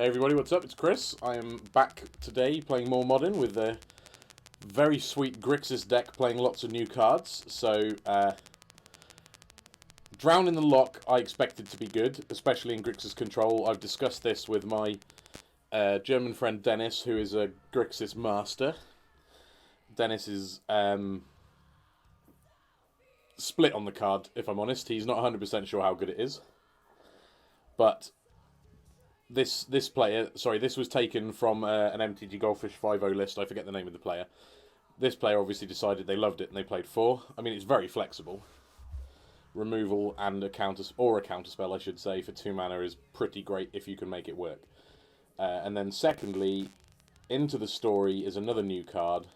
Hey everybody, what's up? It's Chris. I am back today playing more Modern with a very sweet Grixis deck playing lots of new cards. So, Drown in the Loch I expected to be good, especially in Grixis control. I've discussed this with my German friend Dennis, who is a Grixis master. Dennis is split on the card, if I'm honest. He's not 100% sure how good it is. But this was taken from an MTG Goldfish 5.0 list. I forget the name of the player. This player obviously decided they loved it and they played 4. I mean, it's very flexible. Removal and a counterspell, I should say, for 2 mana is pretty great if you can make it work. And then secondly, into the story is another new card.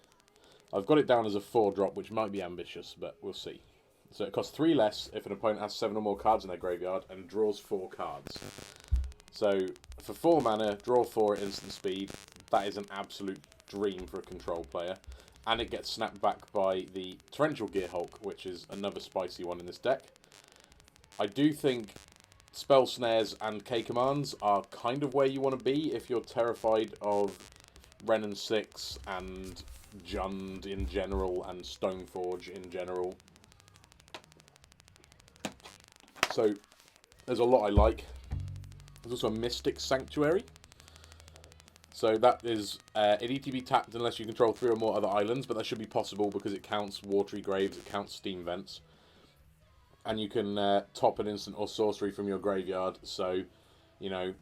I've got it down as a 4-drop, which might be ambitious, but we'll see. So it costs 3 less if an opponent has 7 or more cards in their graveyard and draws 4 cards. So, for 4 mana, draw 4 at instant speed. That is an absolute dream for a control player. And it gets snapped back by the Torrential Gearhulk, which is another spicy one in this deck. I do think Spell Snares and K-Commands are kind of where you want to be if you're terrified of Wrenn and 6 and Jund in general and Stoneforge in general. So, there's a lot I like. There's also a Mystic Sanctuary. So that is, it need to be tapped unless you control 3 or more other islands, but that should be possible because it counts Watery Graves, it counts Steam Vents. And you can top an instant or sorcery from your graveyard, so, you know,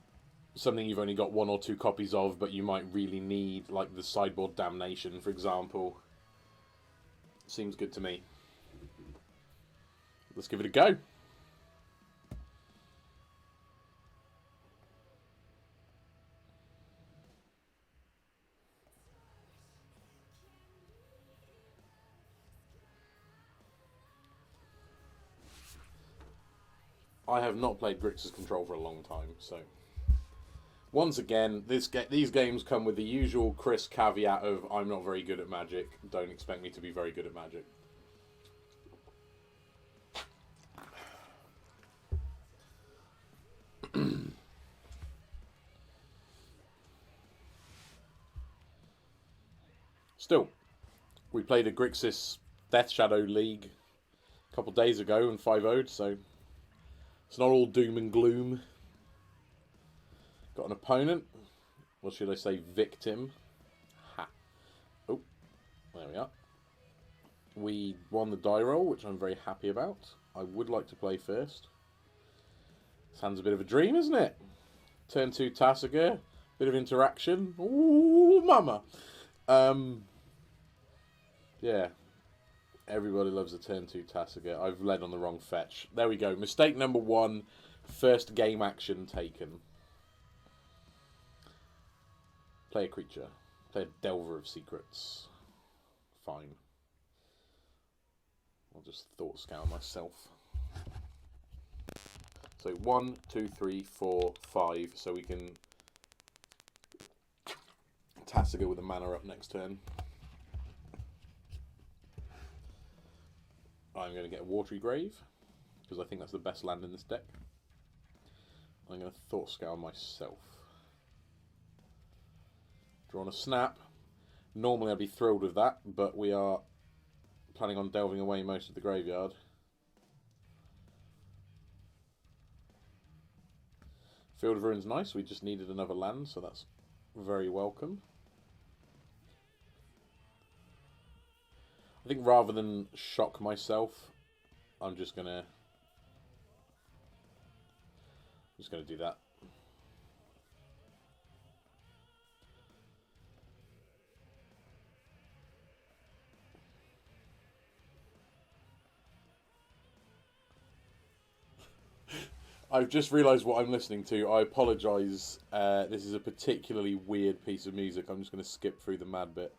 something you've only got 1 or 2 copies of, but you might really need, like the Sideboard Damnation, for example. Seems good to me. Let's give it a go. I have not played Grixis Control for a long time, so... Once again, these games come with the usual Chris caveat of I'm not very good at Magic, don't expect me to be very good at Magic. Still, we played a Grixis Death Shadow League a couple days ago and 5-0'd, so... It's not all doom and gloom. Got an opponent. What should I say? Victim. Ha. Oh, there we are. We won the die roll, which I'm very happy about. I would like to play first. This hand's a bit of a dream, isn't it? Turn 2 Tasigur. Bit of interaction. Ooh, mama. Yeah. Everybody loves a turn 2 Tasigur. I've led on the wrong fetch. There we go. Mistake number 1. First game action taken. Play a creature. Play a Delver of Secrets. Fine. I'll just thought scour myself. So 1, 2, 3, 4, 5. So we can Tasigur with a mana up next turn. I'm going to get a Watery Grave, because I think that's the best land in this deck. I'm going to Thought Scour myself. Drawn a Snap. Normally I'd be thrilled with that, but we are planning on delving away most of the graveyard. Field of Ruin's nice, we just needed another land, so that's very welcome. I think rather than shock myself, I'm just gonna do that. I've just realised what I'm listening to. I apologise. This is a particularly weird piece of music. I'm just going to skip through the mad bit.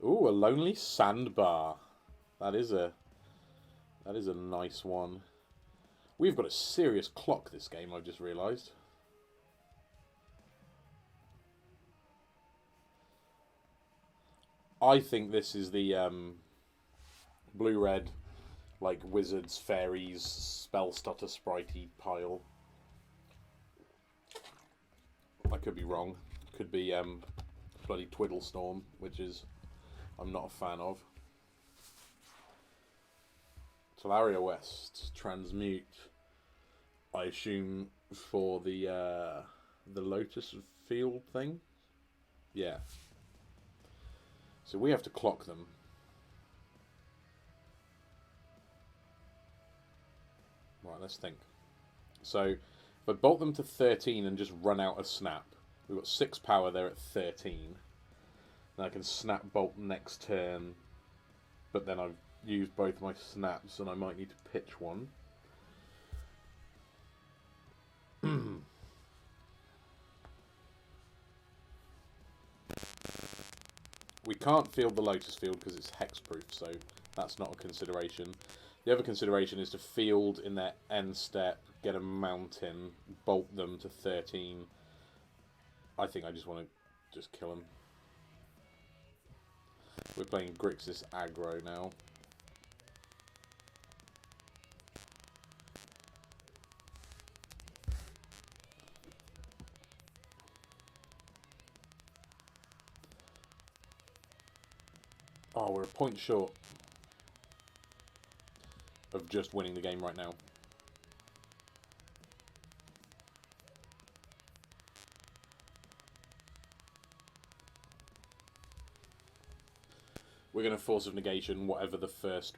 Ooh, a Lonely Sandbar. That is a nice one. We've got a serious clock this game, I've just realised. I think this is the blue-red, like wizards, fairies, spell stutter, spritey pile. I could be wrong. Could be bloody Twiddle Storm, which is I'm not a fan of. Talaria West, transmute. I assume for the Lotus Field thing. Yeah. So we have to clock them. Right, let's think. So if I bolt them to 13 and just run out a snap, we've got 6 power there at 13. And I can snap bolt next turn, but then I've used both my snaps and I might need to pitch one. We can't field the Lotus Field because it's hexproof, so that's not a consideration. The other consideration is to field in their end step, get a mountain, bolt them to 13. I think I just want to just kill them. We're playing Grixis aggro now. Oh, we're a point short of just winning the game right now. We're going to Force of Negation whatever the first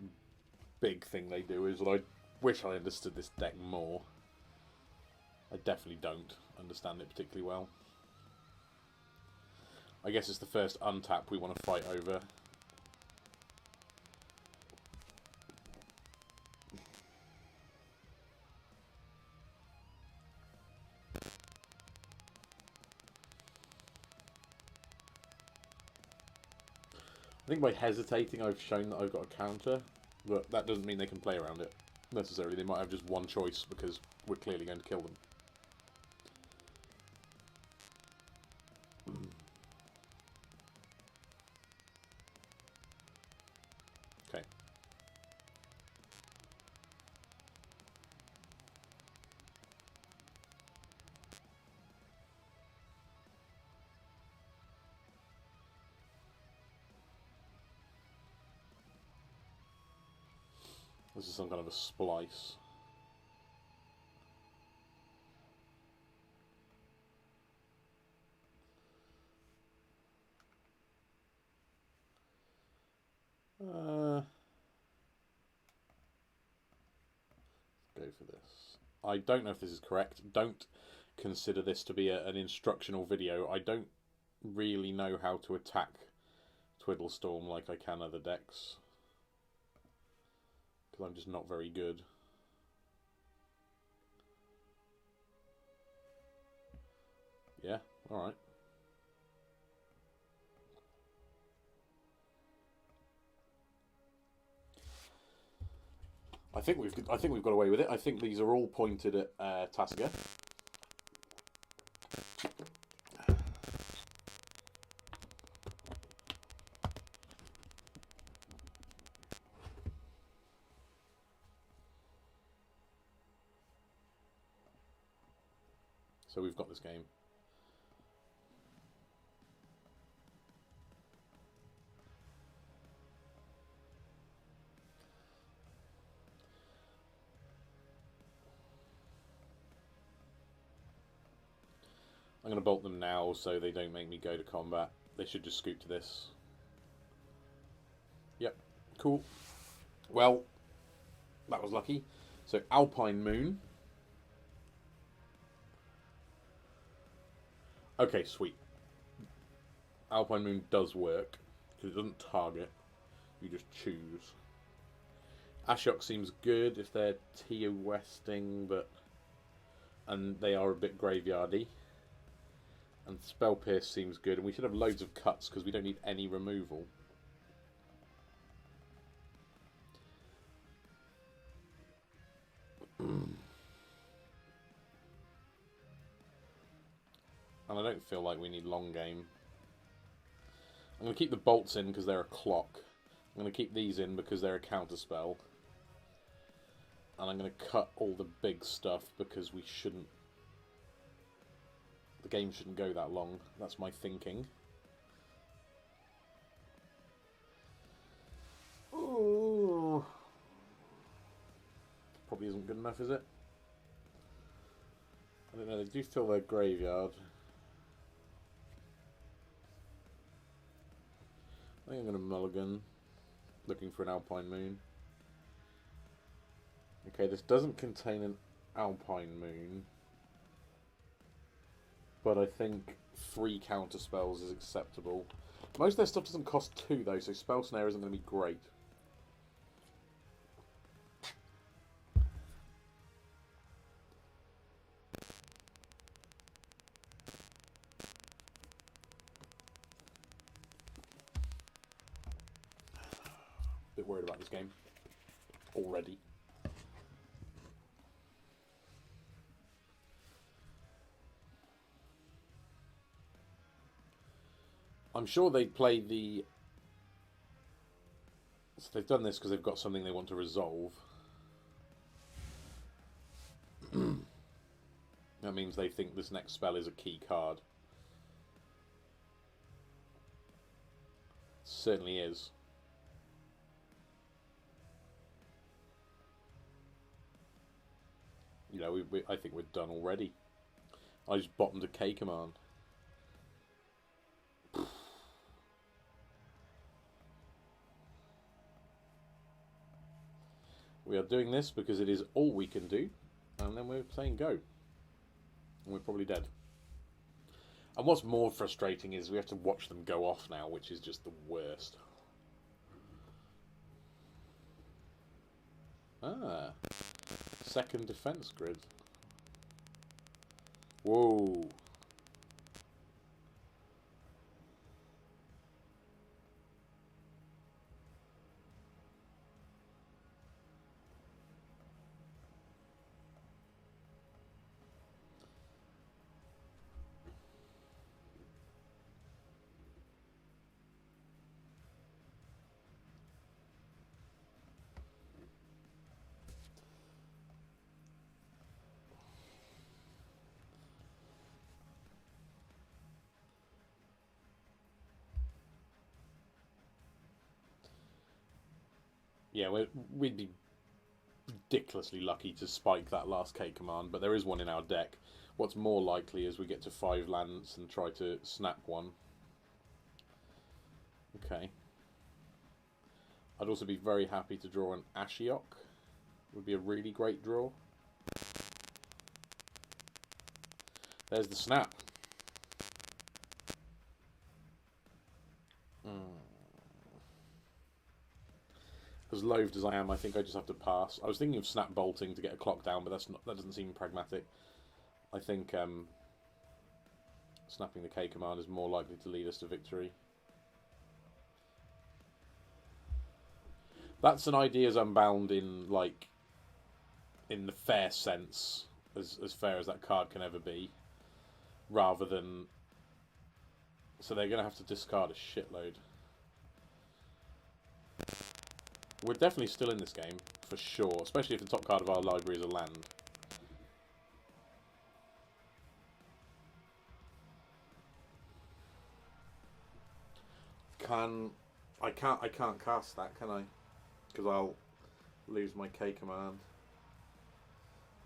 big thing they do is. I wish I understood this deck more. I definitely don't understand it particularly well. I guess it's the first untap we want to fight over. I think by hesitating I've shown that I've got a counter, but that doesn't mean they can play around it necessarily. They might have just one choice because we're clearly going to kill them. Okay. This is some kind of a splice. Let's go for this. I don't know if this is correct. Don't consider this to be an instructional video. I don't really know how to attack Twiddle Storm like I can other decks. Because I'm just not very good. Yeah, alright. I think we've got away with it. I think these are all pointed at Tassiger. So we've got this game. I'm going to bolt them now so they don't make me go to combat. They should just scoot to this. Yep, cool. Well, that was lucky. So Alpine Moon. Okay, sweet. Alpine Moon does work, because it doesn't target. You just choose. Ashok seems good if they're TOSting, but... and they are a bit graveyardy. And Spell Pierce seems good, and we should have loads of cuts, because we don't need any removal. And I don't feel like we need long game. I'm going to keep the bolts in because they're a clock. I'm going to keep these in because they're a counterspell. And I'm going to cut all the big stuff because we shouldn't the game shouldn't go that long. That's my thinking. Ooh. Probably isn't good enough, is it? I don't know, they do fill their graveyard. I think I'm going to mulligan, looking for an Alpine Moon. Okay, this doesn't contain an Alpine Moon, but I think 3 counter spells is acceptable. Most of their stuff doesn't cost 2 though, so Spell Snare isn't going to be great. Bit worried about this game already. I'm sure they'd play the... So they've done this because they've got something they want to resolve. That means they think this next spell is a key card. It certainly is. You know, I think we're done already. I just bottomed a K command. We are doing this because it is all we can do, and then we're saying go. And we're probably dead. And what's more frustrating is we have to watch them go off now, which is just the worst. Ah. Second defense grid. Whoa. Yeah, we'd be ridiculously lucky to spike that last K command, but there is one in our deck. What's more likely is we get to 5 lands and try to snap one. Okay. I'd also be very happy to draw an Ashiok. Would be a really great draw. There's the snap. As loathed as I am, I think I just have to pass. I was thinking of snap bolting to get a clock down, but that doesn't seem pragmatic. I think snapping the K command is more likely to lead us to victory. That's an Ideas Unbound in the fair sense, as fair as that card can ever be, rather than. So they're going to have to discard a shitload. We're definitely still in this game, for sure, especially if the top card of our library is a land. I can't cast that, can I? Because I'll lose my K command.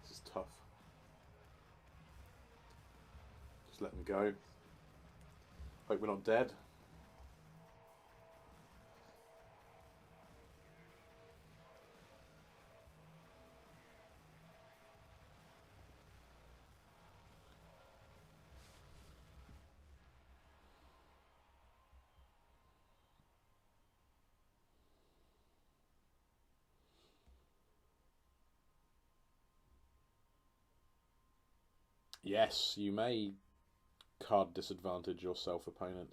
This is tough. Just let them go. Hope we're not dead. Yes, you may card disadvantage your self-opponent.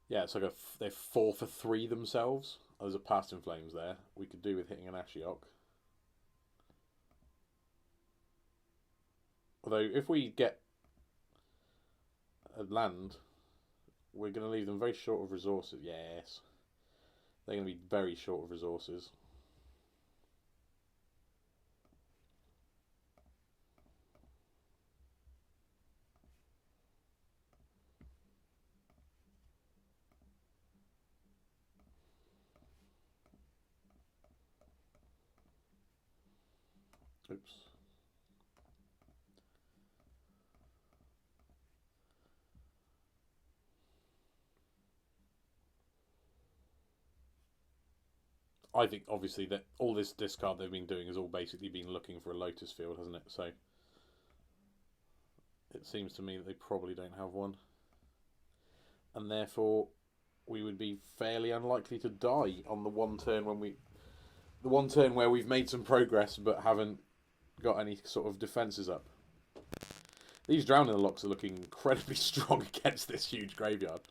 Yeah, it's like they're 4 for 3 themselves. Oh, there's a Past in Flames there. We could do with hitting an Ashiok. Although, if we get a land, we're going to leave them very short of resources. Yes. They're going to be very short of resources. Oops. I think, obviously, that all this discard they've been doing has all basically been looking for a Lotus Field, hasn't it? So it seems to me that they probably don't have one. And therefore, we would be fairly unlikely to die on the one turn when we... The one turn where we've made some progress but haven't got any sort of defences up. These Drowning Lochs are looking incredibly strong against this huge graveyard.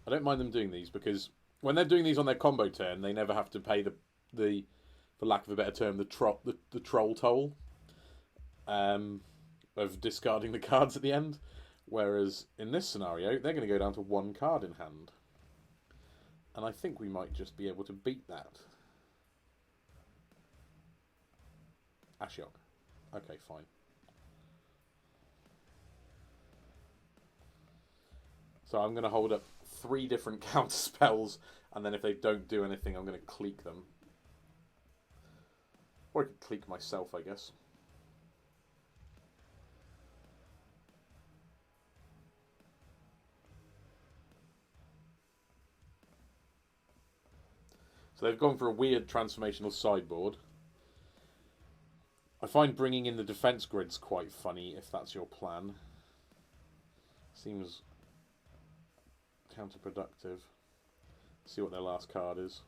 I don't mind them doing these because when they're doing these on their combo turn, they never have to pay the for lack of a better term, the troll toll of discarding the cards at the end. Whereas in this scenario, they're going to go down to one card in hand. And I think we might just be able to beat that. Ashiok. Okay, fine. So I'm going to hold up 3 different counter spells, and then if they don't do anything, I'm going to clique them. Or I could clique myself, I guess. So they've gone for a weird transformational sideboard. I find bringing in the defense grids quite funny if that's your plan. Seems counterproductive. See what their last card is.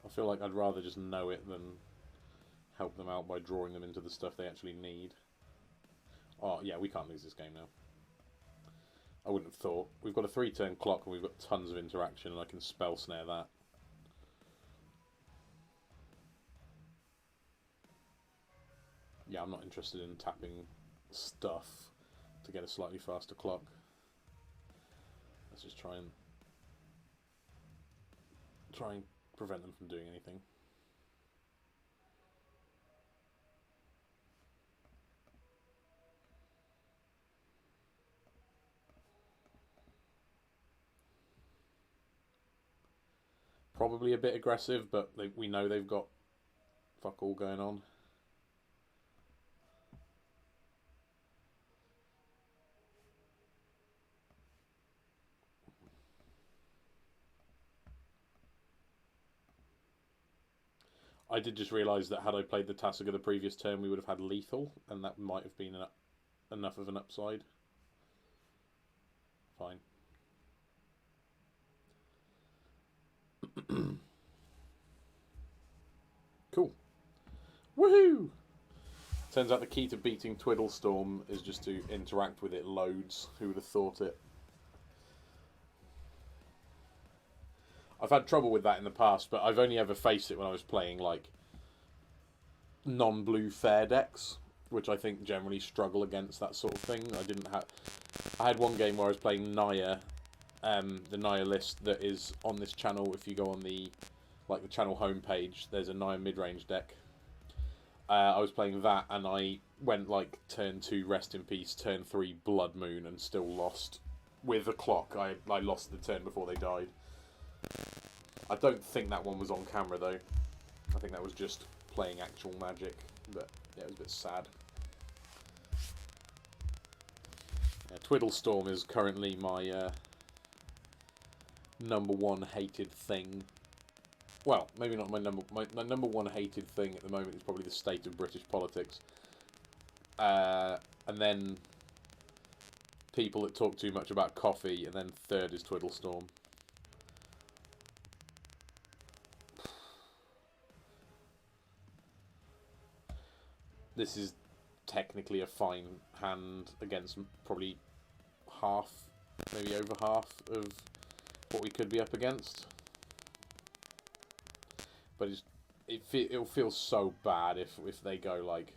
I feel like I'd rather just know it than help them out by drawing them into the stuff they actually need. Oh, yeah, we can't lose this game now. I wouldn't have thought. We've got a 3-turn clock and we've got tons of interaction and I can spell snare that. Yeah, I'm not interested in tapping stuff to get a slightly faster clock. Let's just try and prevent them from doing anything. Probably a bit aggressive, but we know they've got fuck all going on. I did just realise that had I played the Tasiga the previous turn, we would have had lethal, and that might have been enough of an upside. Fine. Cool. Woohoo! Turns out the key to beating Twiddle Storm is just to interact with it loads. Who would have thought it? I've had trouble with that in the past, but I've only ever faced it when I was playing like non-blue fair decks, which I think generally struggle against that sort of thing. I had one game where I was playing Naya, the Naya list that is on this channel. If you go on the channel homepage, there's a Naya midrange deck. I was playing that, and I went like turn 2 Rest in Peace, turn 3 Blood Moon, and still lost with a clock. I lost the turn before they died. I don't think that one was on camera though. I think that was just playing actual Magic, but yeah, it was a bit sad. Yeah, Twiddle Storm is currently my number 1 hated thing. Well, maybe not my number 1 hated thing at the moment is probably the state of British politics. And then people that talk too much about coffee, and then third is Twiddle Storm. This is technically a fine hand against probably half, maybe over half of what we could be up against. But it'll feel so bad if they go like,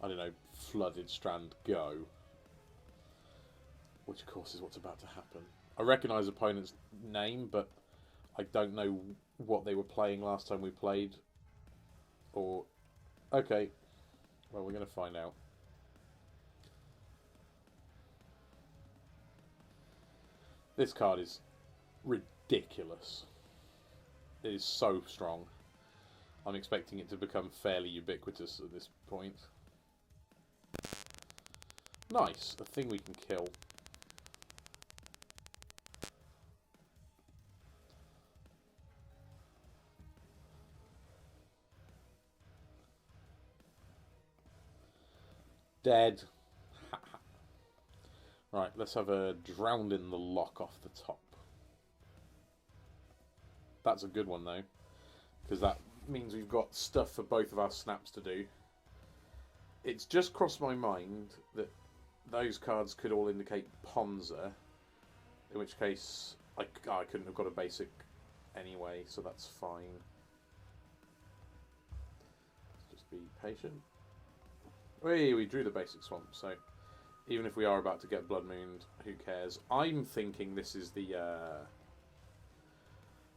I don't know, Flooded Strand go. Which of course is what's about to happen. I recognise opponent's name, but I don't know what they were playing last time we played. Or, okay. Well, we're going to find out. This card is ridiculous. It is so strong. I'm expecting it to become fairly ubiquitous at this point. Nice, a thing we can kill. Dead. Right, let's have a drowned in the Loch off the top. That's a good one though, because that means we've got stuff for both of our snaps to do. It's just crossed my mind that those cards could all indicate Ponza, in which case I couldn't have got a basic anyway, so that's fine. Let's just be patient. We drew the basic swamp, so even if we are about to get Blood Mooned, who cares? I'm thinking this is the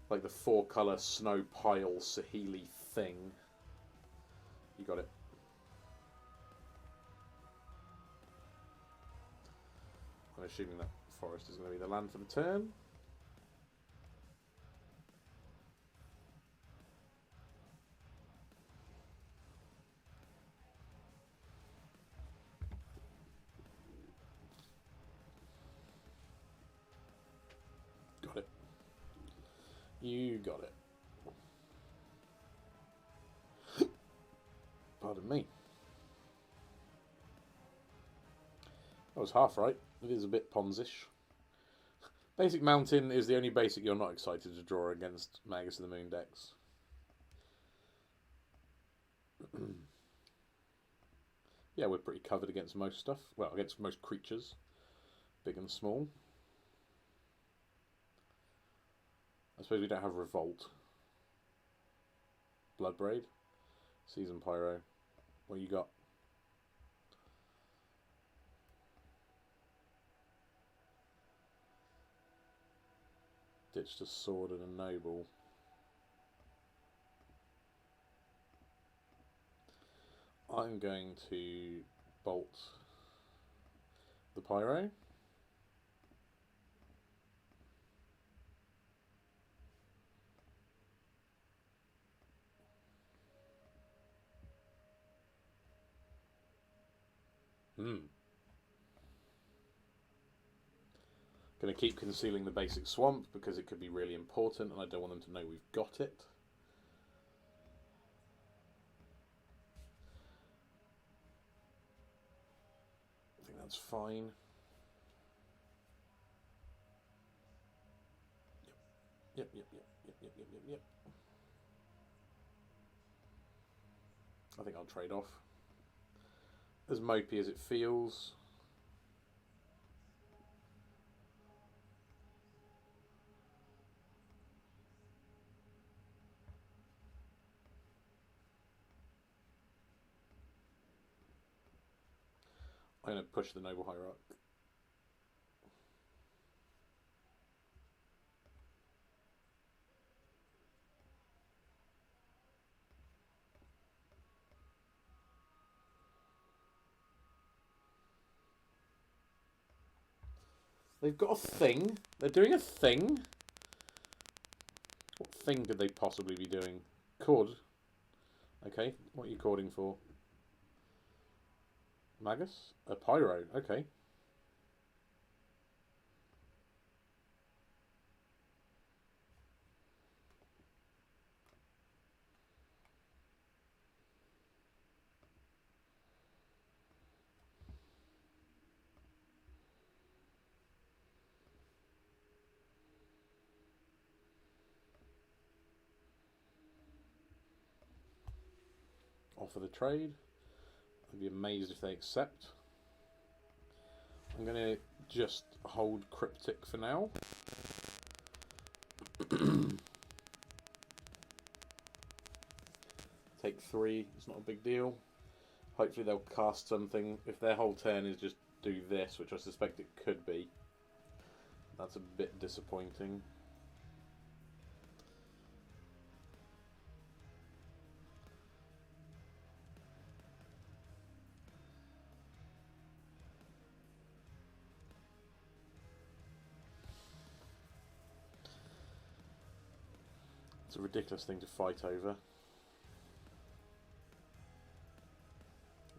like the 4-colour snow pile Saheeli thing. You got it. I'm assuming that forest is going to be the land for the turn. Got it. You got it. Pardon me. That was half right. It is a bit Ponzish. Basic Mountain is the only basic you're not excited to draw against Magus of the Moon decks. Yeah, we're pretty covered against most stuff. Well, against most creatures, big and small. I suppose we don't have Revolt. Bloodbraid. Season Pyro. What you got? Ditched a sword and a noble. I'm going to bolt the Pyro. Going to keep concealing the basic swamp because it could be really important and I don't want them to know we've got it. I think that's fine. Yep. I think I'll trade off. As mopey as it feels. I'm going to push the Noble Hierarch. They've got a thing. They're doing a thing. What thing could they possibly be doing? Could. Okay, what are you cording for? Magus? A Pyro, okay. Offer the trade. I'd be amazed if they accept. I'm going to just hold Cryptic for now. Take 3, it's not a big deal. Hopefully they'll cast something. If their whole turn is just do this, which I suspect it could be, that's a bit disappointing. It's a ridiculous thing to fight over.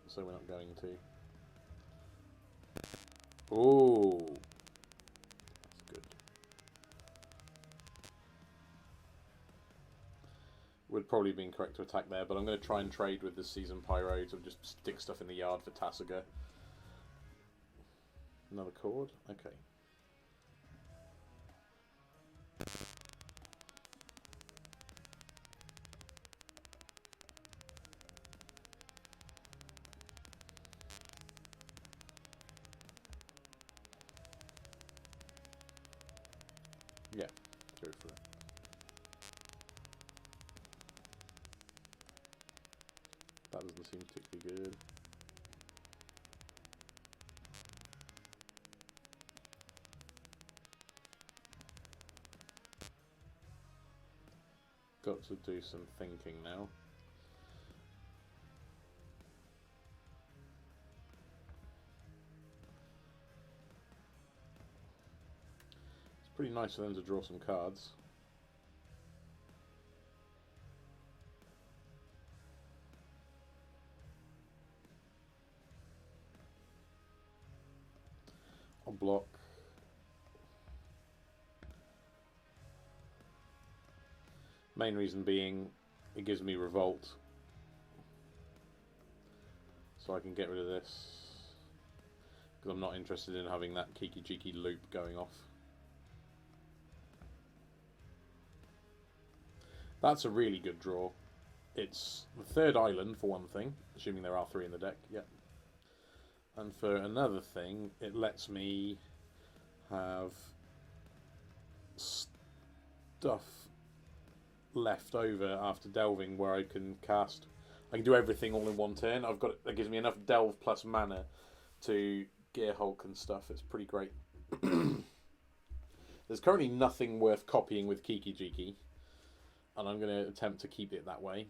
So we're not going to. Oh, that's good. Would probably have been correct to attack there, but I'm going to try and trade with this Season Pyro to just stick stuff in the yard for Tasiga. Another chord? Okay. Yeah, go for it. That doesn't seem particularly good. Got to do some thinking now. It's pretty nice for them to draw some cards. I'll block. Main reason being, it gives me Revolt. So I can get rid of this. Because I'm not interested in having that Kiki Jiki loop going off. That's a really good draw. It's the third island, for one thing. Assuming there are 3 in the deck, yep. And for another thing, it lets me have stuff left over after delving where I can cast. I can do everything all in one turn. That gives me enough delve plus mana to gear Hulk and stuff. It's pretty great. There's currently nothing worth copying with Kiki Jiki, and I'm going to attempt to keep it that way.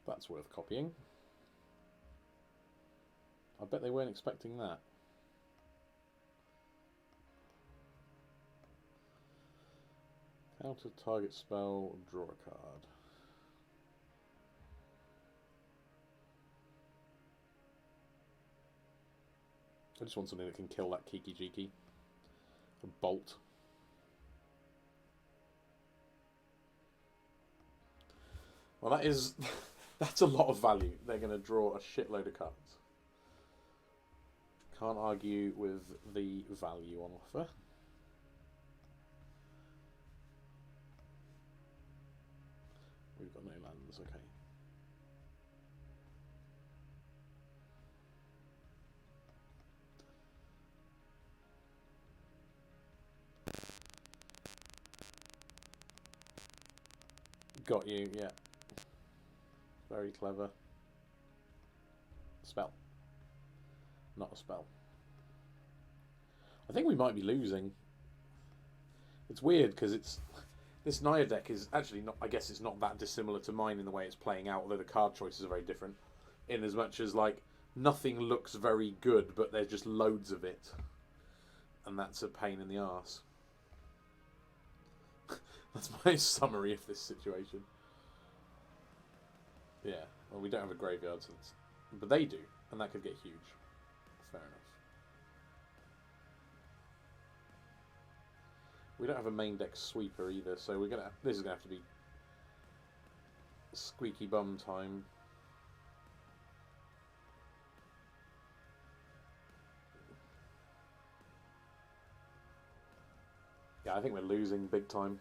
That's worth copying. I bet they weren't expecting that. Counter target spell, draw a card. I just want something that can kill that Kiki Jiki. A bolt. Well, that is... that's a lot of value. They're going to draw a shitload of cards. Can't argue with the value on offer. We've got no lands, okay. Got you, yeah. Very clever. Spell. Not a spell. I think we might be losing. It's weird because this Naya deck is actually not. I guess it's not that dissimilar to mine in the way it's playing out, although the card choices are very different. In as much as like nothing looks very good, but there's just loads of it, and that's a pain in the arse. That's my summary of this situation. Yeah, well, we don't have a graveyard, so but they do, and that could get huge. Fair enough. We don't have a main deck sweeper either, so we're gonna. This is gonna have to be squeaky bum time. Yeah, I think we're losing big time.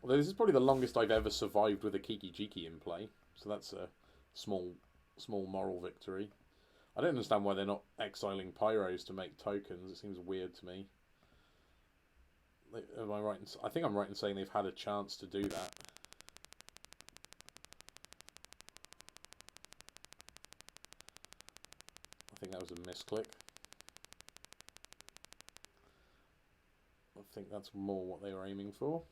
Although this is probably the longest I've ever survived with a Kiki Jiki in play, so that's a small moral victory. I don't understand why they're not exiling Pyros to make tokens. It seems weird to me. Am I right? I think I'm right in saying they've had a chance to do that. I think that was a misclick. I think that's more what they were aiming for.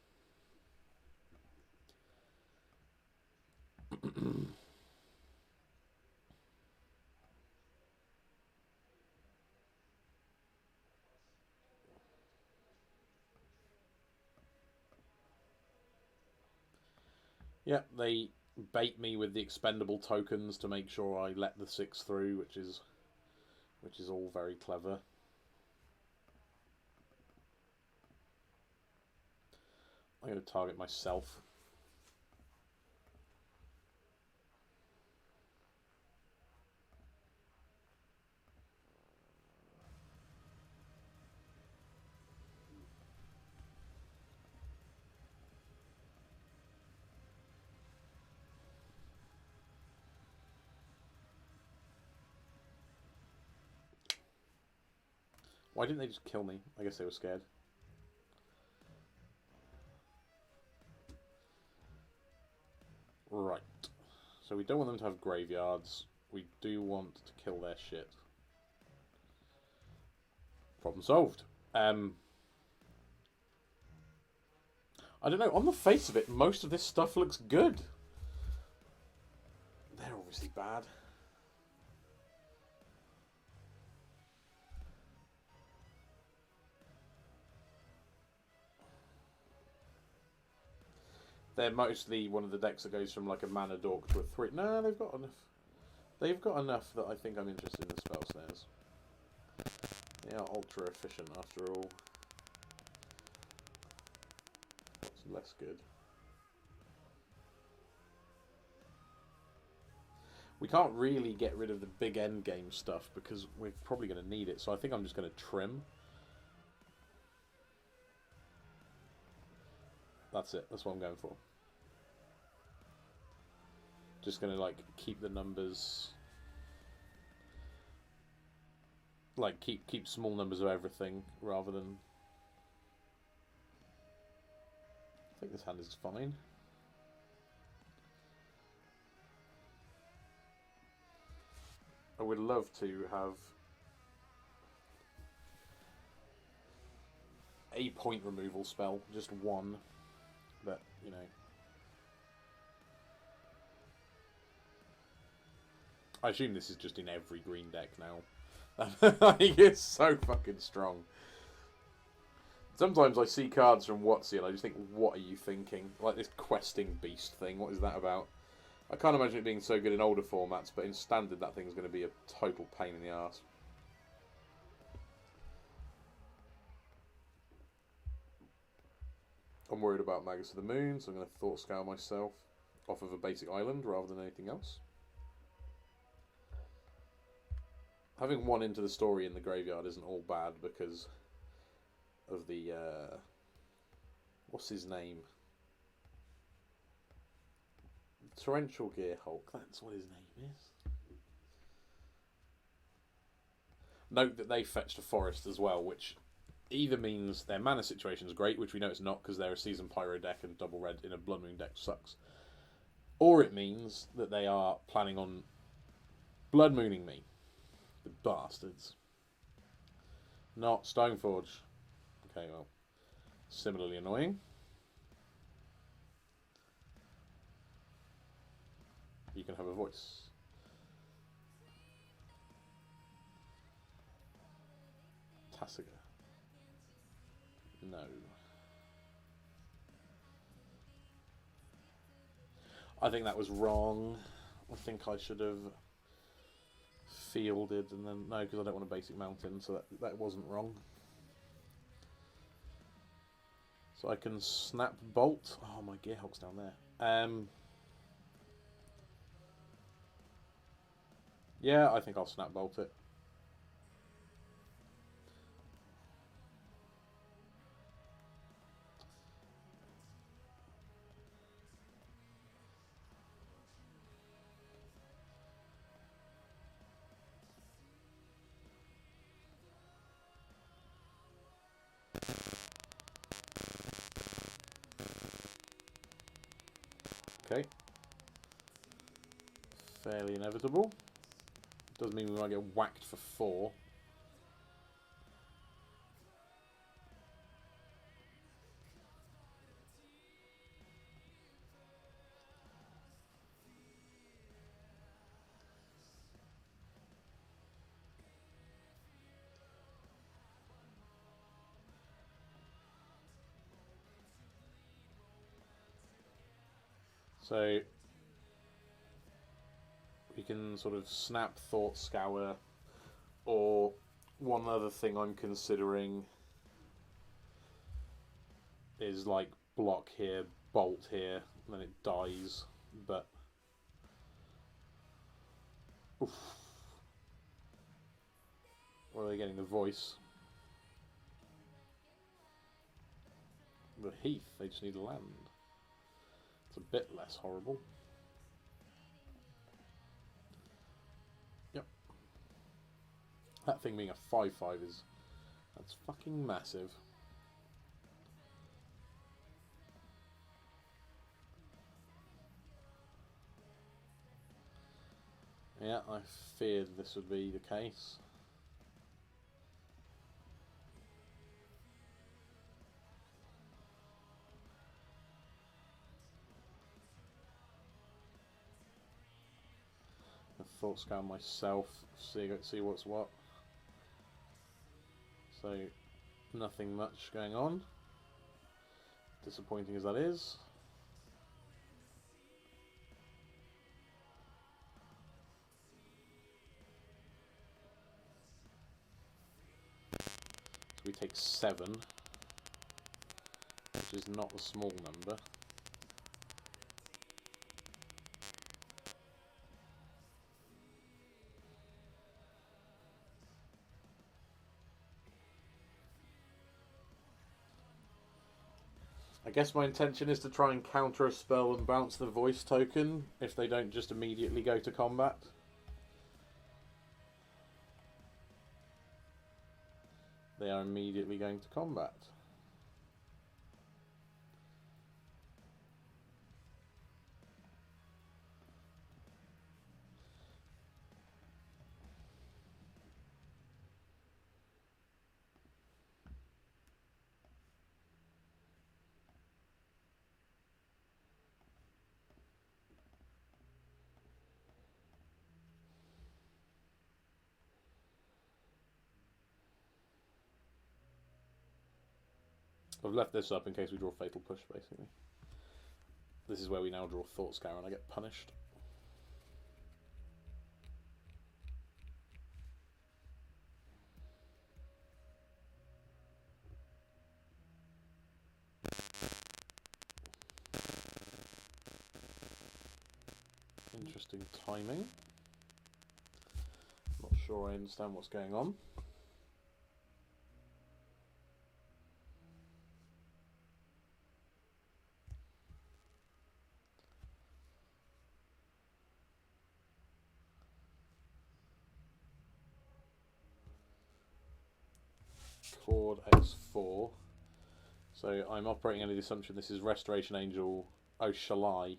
Yeah, they bait me with the expendable tokens to make sure I let the 6 through, which is all very clever. I'm going to target myself. Why didn't they just kill me? I guess they were scared. Right. So we don't want them to have graveyards. We do want to kill their shit. Problem solved. I don't know. On the face of it, most of this stuff looks good. They're obviously bad. They're mostly one of the decks that goes from like a mana dork to a 3. No, they've got enough. They've got enough that I think I'm interested in the spell snares. They are ultra efficient after all. What's less good? We can't really get rid of the big end game stuff because we're probably going to need it. So I think I'm just going to trim. That's it. That's what I'm going for. Just going to like keep the numbers, like keep small numbers of everything rather than. I think this hand is fine. I would love to have a point removal spell, just one, but you know. I assume this is just in every green deck now. I think it's so fucking strong. Sometimes I see cards from WotC and I just think, what are you thinking? Like this questing beast thing, what is that about? I can't imagine it being so good in older formats, but in standard that thing's going to be a total pain in the arse. I'm worried about Magus of the Moon, so I'm going to Thought Scour myself off of a basic island rather than anything else. Having one into the story in the graveyard isn't all bad because of the, what's his name? Torrential Gear Hulk, that's what his name is. Note that they fetched a forest as well, which either means their mana situation is great, which we know it's not because they're a Seasoned Pyro deck and double red in a Blood Moon deck sucks. Or it means that they are planning on Blood Mooning me. The bastards. Not Stoneforge. Okay, well, similarly annoying. You can have a voice. Tassiger. No. I think that was wrong. I think I should have fielded and then... No, because I don't want a basic mountain, so that wasn't wrong. So I can snap bolt. Oh, my Gearhulk's down there. Yeah, I think I'll snap bolt it. Okay. Fairly inevitable. Doesn't mean we might get whacked for 4. So we can sort of snap, thought scour, or one other thing I'm considering is like block here, bolt here, and then it dies. But oof. Where are they getting the voice? The heath, they just need land. It's a bit less horrible. Yep. That thing being a 5/5 that's fucking massive. Yeah, I feared this would be the case. I thought scan myself, see what's what. So nothing much going on. Disappointing as that is. So we take 7, which is not a small number. I guess my intention is to try and counter a spell and bounce the voice token if they don't just immediately go to combat. They are immediately going to combat. I've left this up in case we draw Fatal Push, basically. This is where we now draw Thought Scour and I get punished. Interesting timing. Not sure I understand what's going on. Chord X4. So I'm operating under the assumption this is Restoration Angel. Oh, shall I?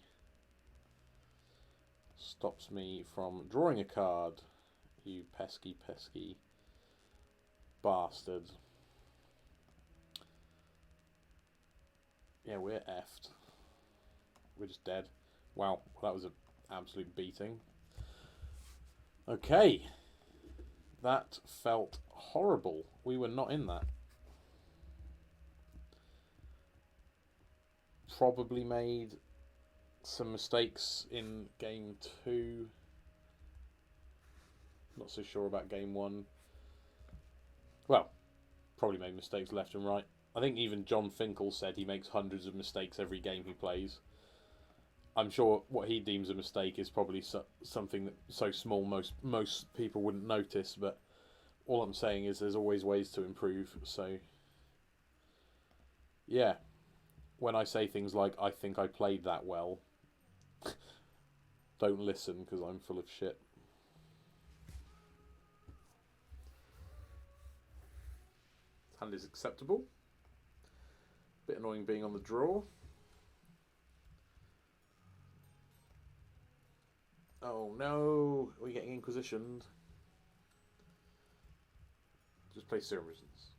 Stops me from drawing a card. You pesky, pesky bastard. Yeah, we're effed. We're just dead. Wow, that was an absolute beating. Okay. That felt horrible. We were not in that. Probably made some mistakes in game 2. Not so sure about game 1. Well, probably made mistakes left and right. I think even John Finkel said he makes hundreds of mistakes every game he plays. I'm sure what he deems a mistake is probably something that so small most people wouldn't notice, but all I'm saying is there's always ways to improve. So yeah, when I say things like I think I played that well, don't listen because I'm full of shit. Hand is acceptable. Bit annoying being on the draw. Oh no, are we getting inquisitioned? Just play Serum Resonance.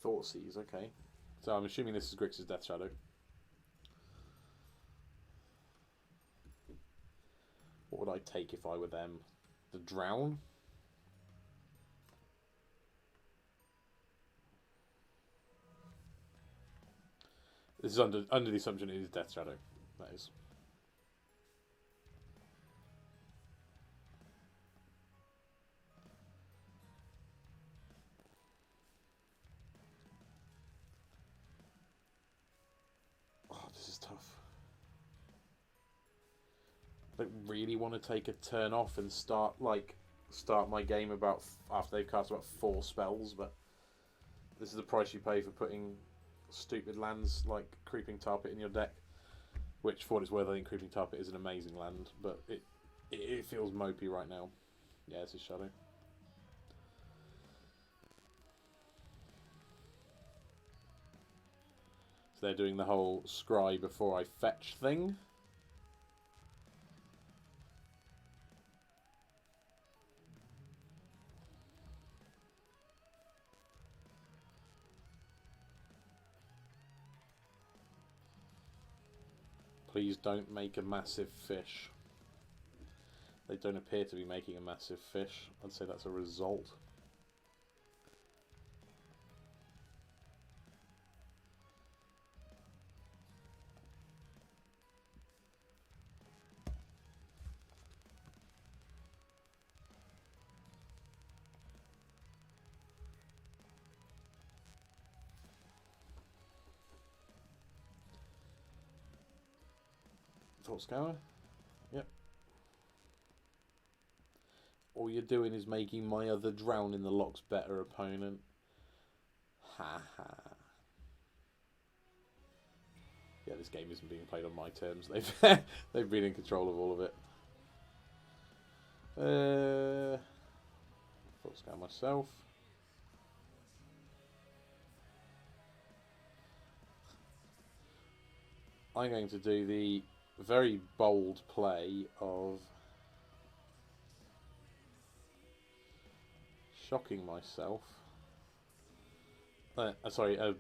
Thoughtseize, okay. So I'm assuming this is Grixis Death Shadow. What would I take if I were them? The Drown? This is under the assumption it is Death Shadow. That is. Oh, this is tough. I don't really want to take a turn off and start my game after they've cast about 4 spells, but this is the price you pay for putting stupid lands like Creeping Tar Pit in your deck. Which, for what it's worth, I think Creeping Tar Pit is an amazing land, but it feels mopey right now. Yeah, this is Shadow. So they're doing the whole scry before I fetch thing. Please don't make a massive fish. They don't appear to be making a massive fish. I'd say that's a result. Thought Scour? Yep. All you're doing is making my other Drown in the Loch's better opponent. Ha ha. Yeah, this game isn't being played on my terms. They've been in control of all of it. Thought Scour myself. I'm going to do the very bold play of shocking myself.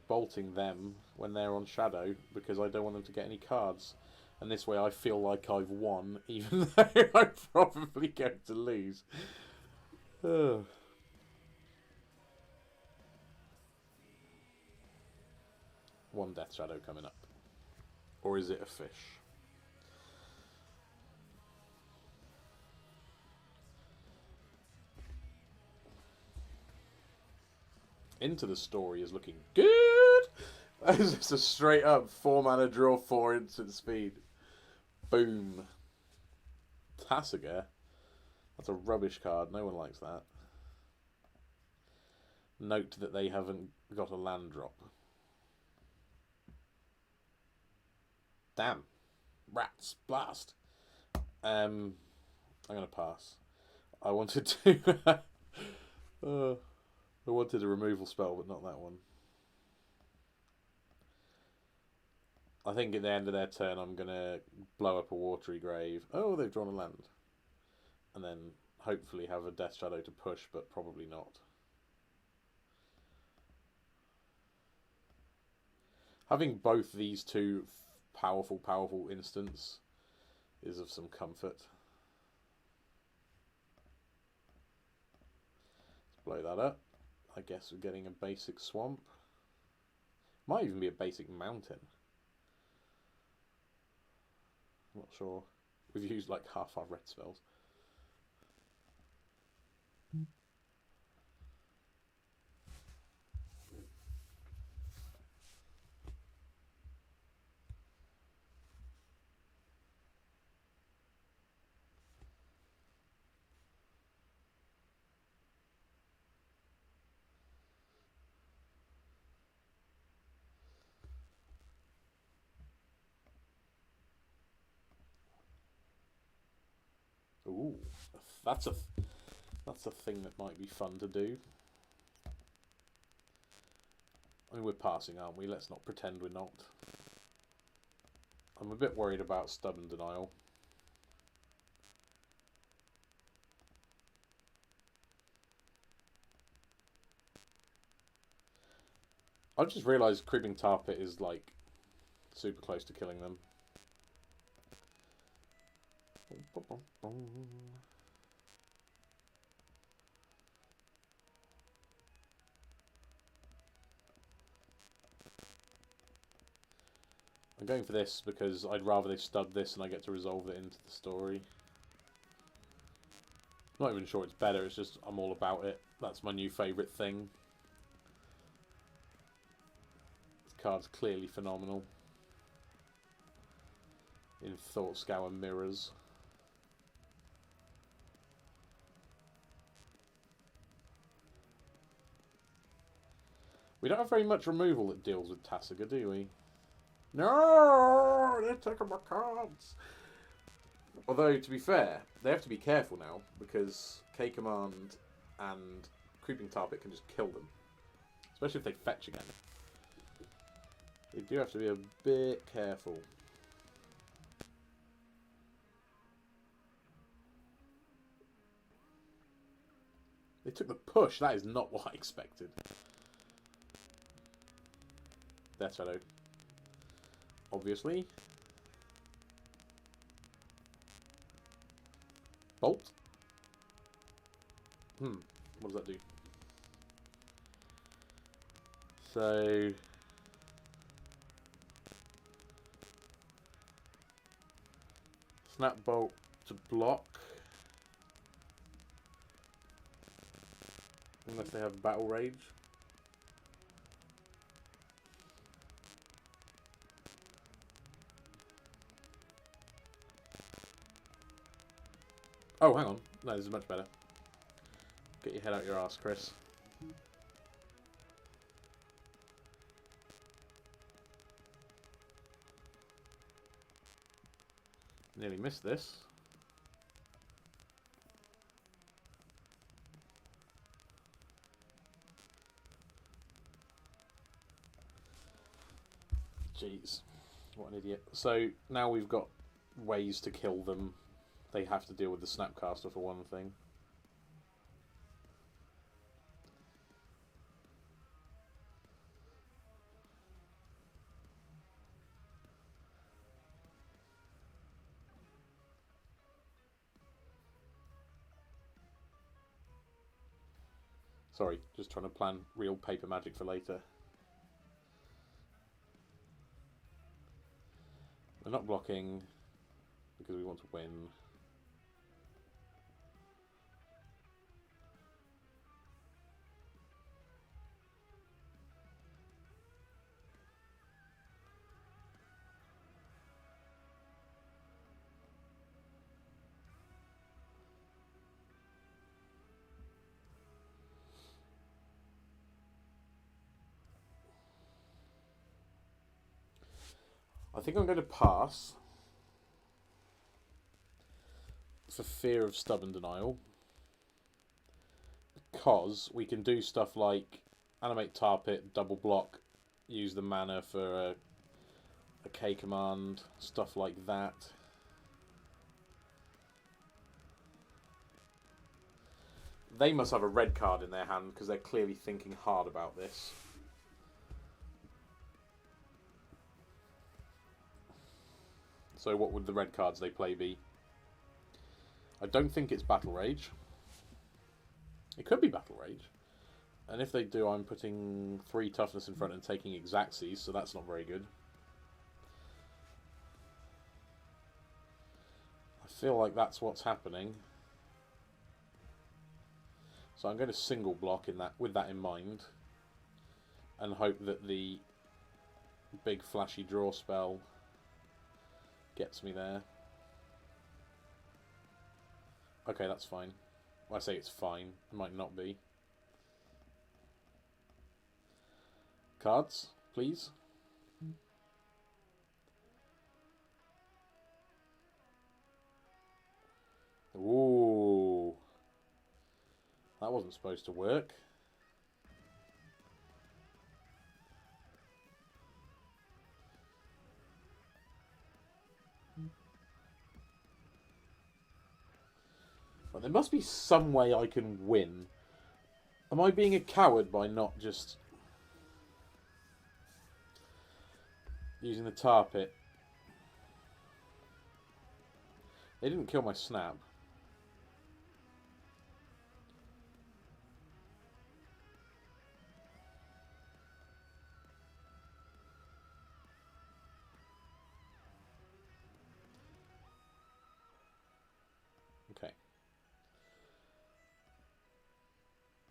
Bolting them when they're on Shadow because I don't want them to get any cards. And this way I feel like I've won, even though I'm probably going to lose. Ugh. One Death Shadow coming up. Or is it a fish? Into the Story is looking good. It's just a straight up 4 mana draw, 4 instant speed. Boom. Tasiger. That's a rubbish card. No one likes that. Note that they haven't got a land drop. Damn. Rats. Blast. I'm going to pass. I wanted to... I wanted a removal spell, but not that one. I think at the end of their turn, I'm going to blow up a Watery Grave. Oh, they've drawn a land. And then hopefully have a Death Shadow to push, but probably not. Having both these two powerful instants is of some comfort. Let's blow that up. I guess we're getting a basic swamp. Might even be a basic mountain. I'm not sure. We've used like half our red spells. Ooh, that's a thing that might be fun to do. I mean, we're passing, aren't we? Let's not pretend we're not. I'm a bit worried about Stubborn Denial. I've just realised Creeping Tar Pit is like super close to killing them. I'm going for this because I'd rather they stub this and I get to resolve it into the story. Not even sure it's better, it's just I'm all about it. That's my new favourite thing. This card's clearly phenomenal. In Thought Scour Mirrors. We don't have very much removal that deals with Tasiga, do we? No! They're taking my cards! Although, to be fair, they have to be careful now, because K-Command and Creeping Tarpit can just kill them. Especially if they fetch again. They do have to be a bit careful. They took the push. That is not what I expected. Death Shadow. Obviously. Bolt. What does that do? So... Snap Bolt to block. Unless they have Battle Rage. Oh, hang on. No, this is much better. Get your head out your ass, Chris. Nearly missed this. Jeez, what an idiot. So now we've got ways to kill them. They have to deal with the Snapcaster for one thing. Sorry, just trying to plan real paper magic for later. We're not blocking because we want to win. I think I'm going to pass for fear of Stubborn Denial, because we can do stuff like Animate Tarpit, double block, use the mana for a K command, stuff like that. They must have a red card in their hand because they're clearly thinking hard about this. So what would the red cards they play be? I don't think it's Battle Rage. It could be Battle Rage. And if they do, I'm putting 3 toughness in front and taking Grixis, so that's not very good. I feel like that's what's happening. So I'm going to single block in that, with that in mind, and hope that the big flashy draw spell gets me there. Okay, that's fine. Well, I say it's fine. It might not be. Cards, please. Ooh. That wasn't supposed to work. Well, there must be some way I can win. Am I being a coward by not just using the tar pit? They didn't kill my snap.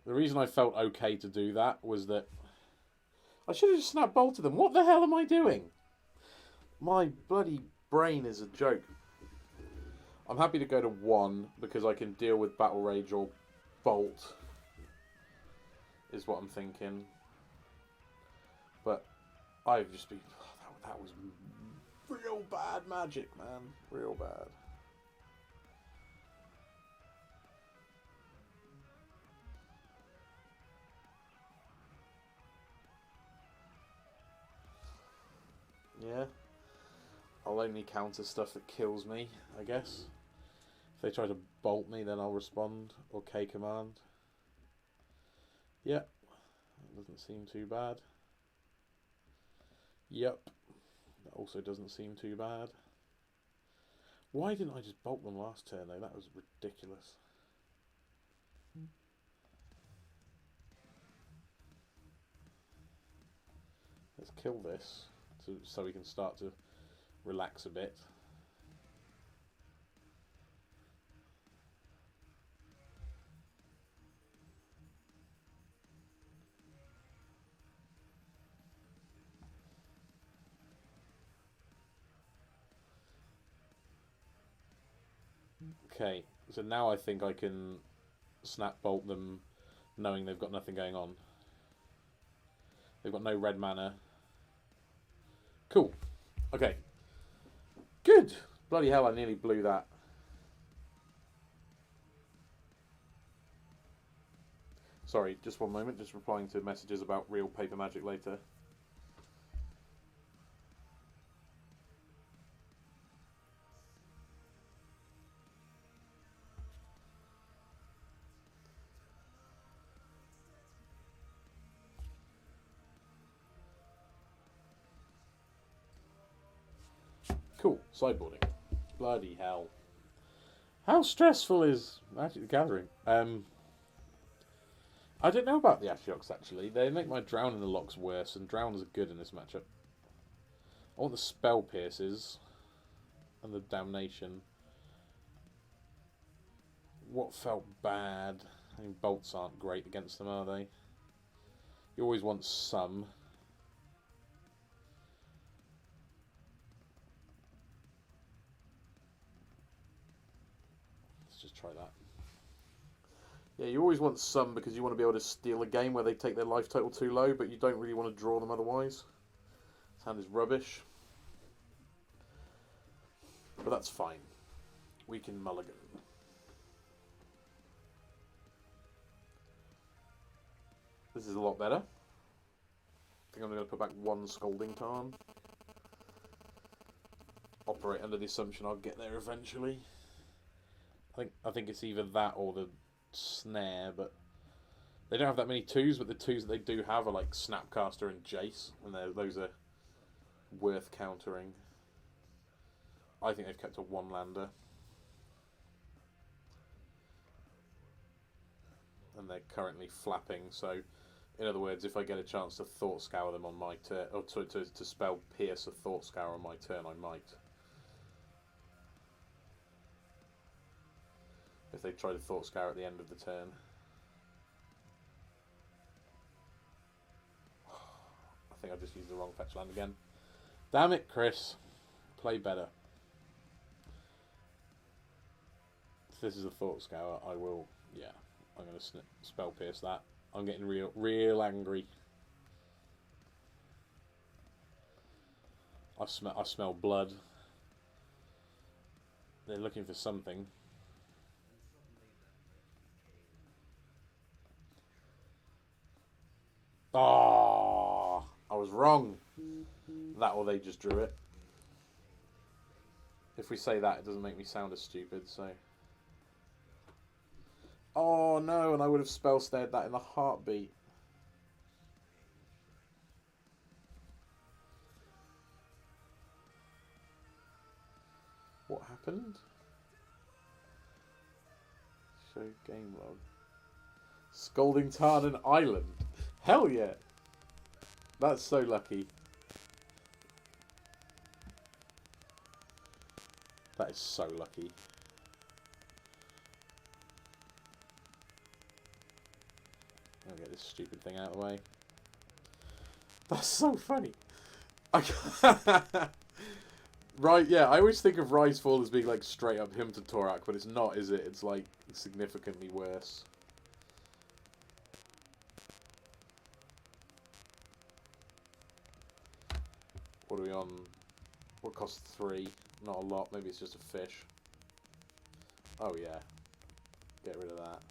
The reason I felt okay to do that was that I should have just snap bolted them. What the hell am I doing? My bloody brain is a joke. I'm happy to go to 1 because I can deal with Battle Rage or Bolt, is what I'm thinking. But I've just been... that was real bad magic, man. Real bad. Yeah. I'll only counter stuff that kills me, I guess. If they try to bolt me, then I'll respond. Or K command. Yep. That doesn't seem too bad. Yep. That also doesn't seem too bad. Why didn't I just bolt them last turn, though? That was ridiculous. Let's kill this so we can start to relax a bit. Okay, so now I think I can snap bolt them knowing they've got nothing going on. They've got no red mana. Cool. Okay. Good. Bloody hell, I nearly blew that. Sorry, just one moment. Just replying to messages about real paper magic later. Cool. Sideboarding. Bloody hell. How stressful is Magic the Gathering? I don't know about the Ashioks, actually. They make my Drown in the Lochs worse, and Drowns are good in this matchup. I want the Spell Pierces and the Damnation. What felt bad? I mean, bolts aren't great against them, are they? You always want some. Let's just try that. Yeah, you always want some because you want to be able to steal a game where they take their life total too low, but you don't really want to draw them otherwise. This hand is rubbish. But that's fine. We can mulligan. This is a lot better. I think I'm going to put back 1 Scalding Tarn. Operate under the assumption I'll get there eventually. I think it's either that or the Snare, but they don't have that many 2s, but the 2s that they do have are like Snapcaster and Jace, and those are worth countering. I think they've kept a 1-lander. And they're currently flapping, so in other words, if I get a chance to Thought Scour them on my turn, or to spell Pierce a Thought Scour on my turn, I might. If they try to Thought Scour at the end of the turn. I think I just used the wrong fetch land again. Damn it, Chris. Play better. If this is a Thought Scour, I will, yeah, I'm going to spell pierce that. I'm getting real angry. I smell blood. They're looking for something. Oh, I was wrong. That or they just drew it. If we say that, it doesn't make me sound as stupid, so... Oh no, and I would have spell snared that in a heartbeat. What happened? Show game log. Scalding Tarn and Island. Hell yeah! That's so lucky. That is so lucky. I'll get this stupid thing out of the way. That's so funny. Right, yeah, I always think of Risefall as being like straight up him to Torak, but it's not, is it? It's like significantly worse. What are we on? What costs 3? Not a lot, maybe it's just a fish. Oh yeah. Get rid of that.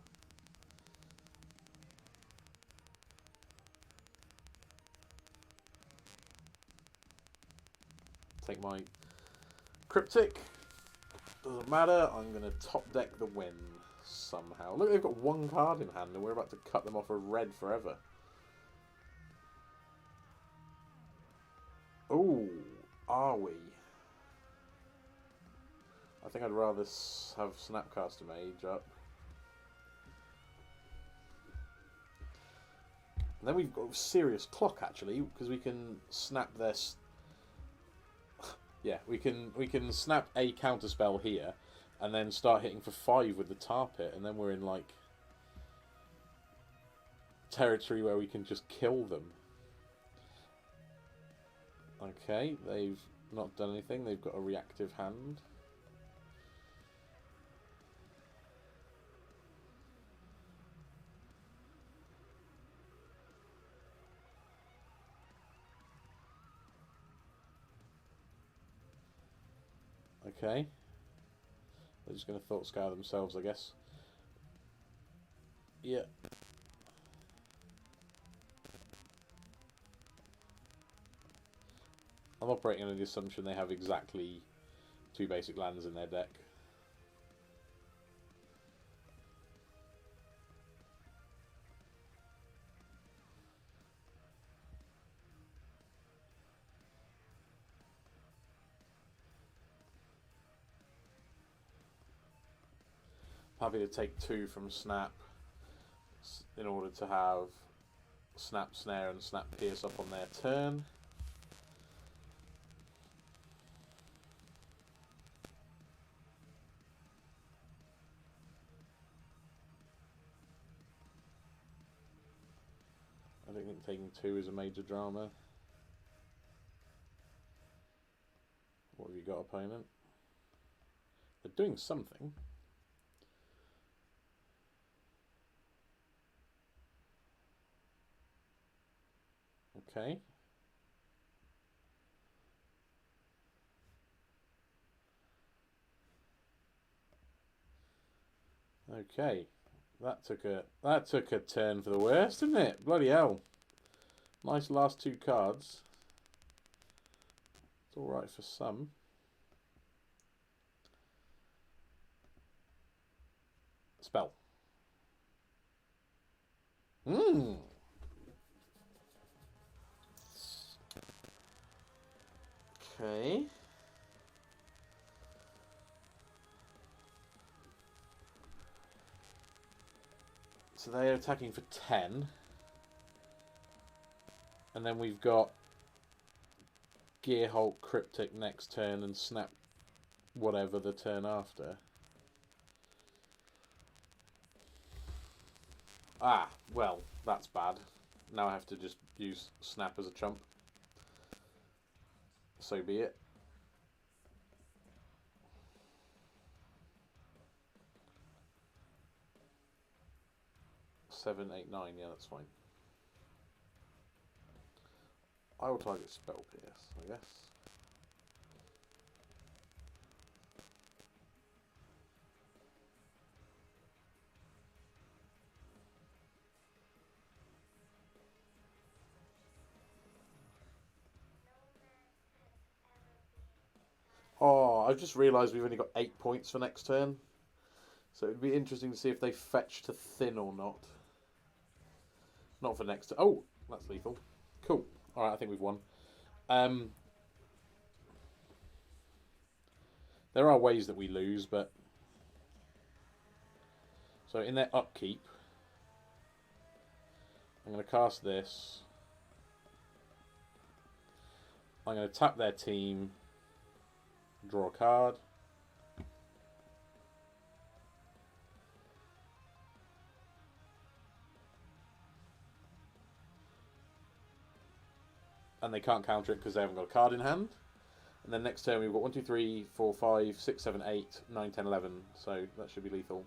Take my Cryptic. Doesn't matter, I'm going to top deck the win somehow. Look, they've got 1 card in hand and we're about to cut them off a red forever. Oh, are we? I think I'd rather have Snapcaster Mage up. And then we've got serious clock actually, because we can snap this. Yeah, we can snap a counterspell here, and then start hitting for 5 with the tar pit, and then we're in like territory where we can just kill them. Okay, they've not done anything. They've got a reactive hand. Okay. They're just going to Thought Scour themselves, I guess. Yeah. I'm operating on the assumption they have exactly 2 basic lands in their deck. Happy to take 2 from Snap in order to have Snap Snare and Snap Pierce up on their turn. I don't think taking 2 is a major drama. What have you got, opponent? They're doing something. Okay. Okay. That took a turn for the worst, didn't it? Bloody hell. Nice last 2 cards. It's alright for some. Spell. Okay. So they're attacking for 10. And then we've got Gearhulk Cryptic next turn and Snap whatever the turn after. Ah, well, that's bad. Now I have to just use Snap as a chump. So be it. Seven, 8, 9, yeah, that's fine. I will target Spell Pierce, I guess. Oh, I've just realised we've only got 8 points for next turn. So it'd be interesting to see if they fetch to thin or not. Not for next turn. Oh, that's lethal. Cool. Alright, I think we've won. There are ways that we lose, but... So in their upkeep, I'm going to cast this. I'm going to tap their team, draw a card. and they can't counter it because they haven't got a card in hand. And then next turn we've got 1, 2, 3, 4, 5, 6, 7, 8, 9, 10, 11. So that should be lethal.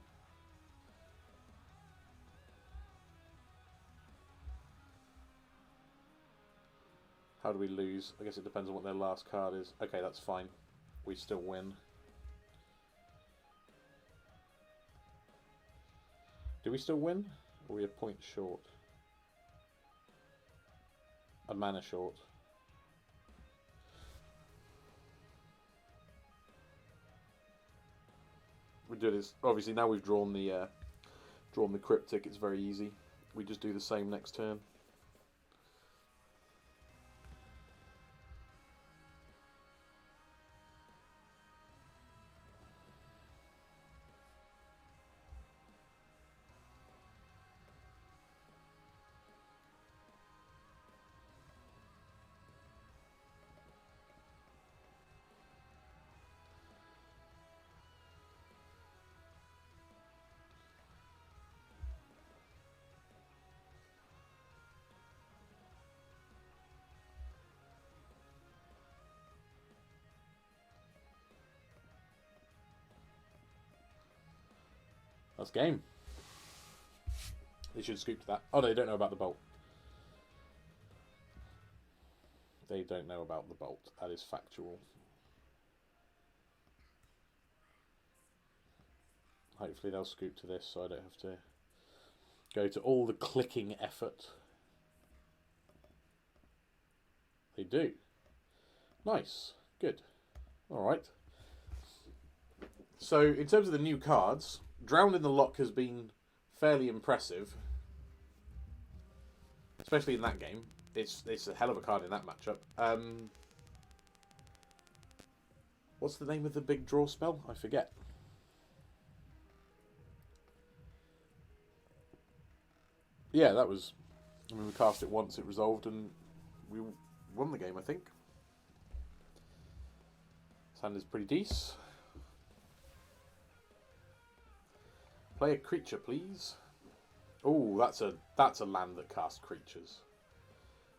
How do we lose? I guess it depends on what their last card is. Okay, that's fine. We still win. Do we still win? Or are we a point short? A mana short. We do this. Obviously, now we've drawn the cryptic. It's very easy. We just do the same next turn. That's game. They should scoop to that. Oh, they don't know about the bolt. They don't know about the bolt. That is factual. Hopefully they'll scoop to this so I don't have to go to all the clicking effort. They do. Nice. Good. Alright. So, in terms of the new cards, Drowned in the Loch has been fairly impressive. Especially in that game. It's a hell of a card in that matchup. What's the name of the big draw spell? I forget. Yeah, that was... I mean, we cast it once, it resolved, and we won the game, I think. This hand is pretty decent. Play a creature, please. Oh, that's a land that casts creatures.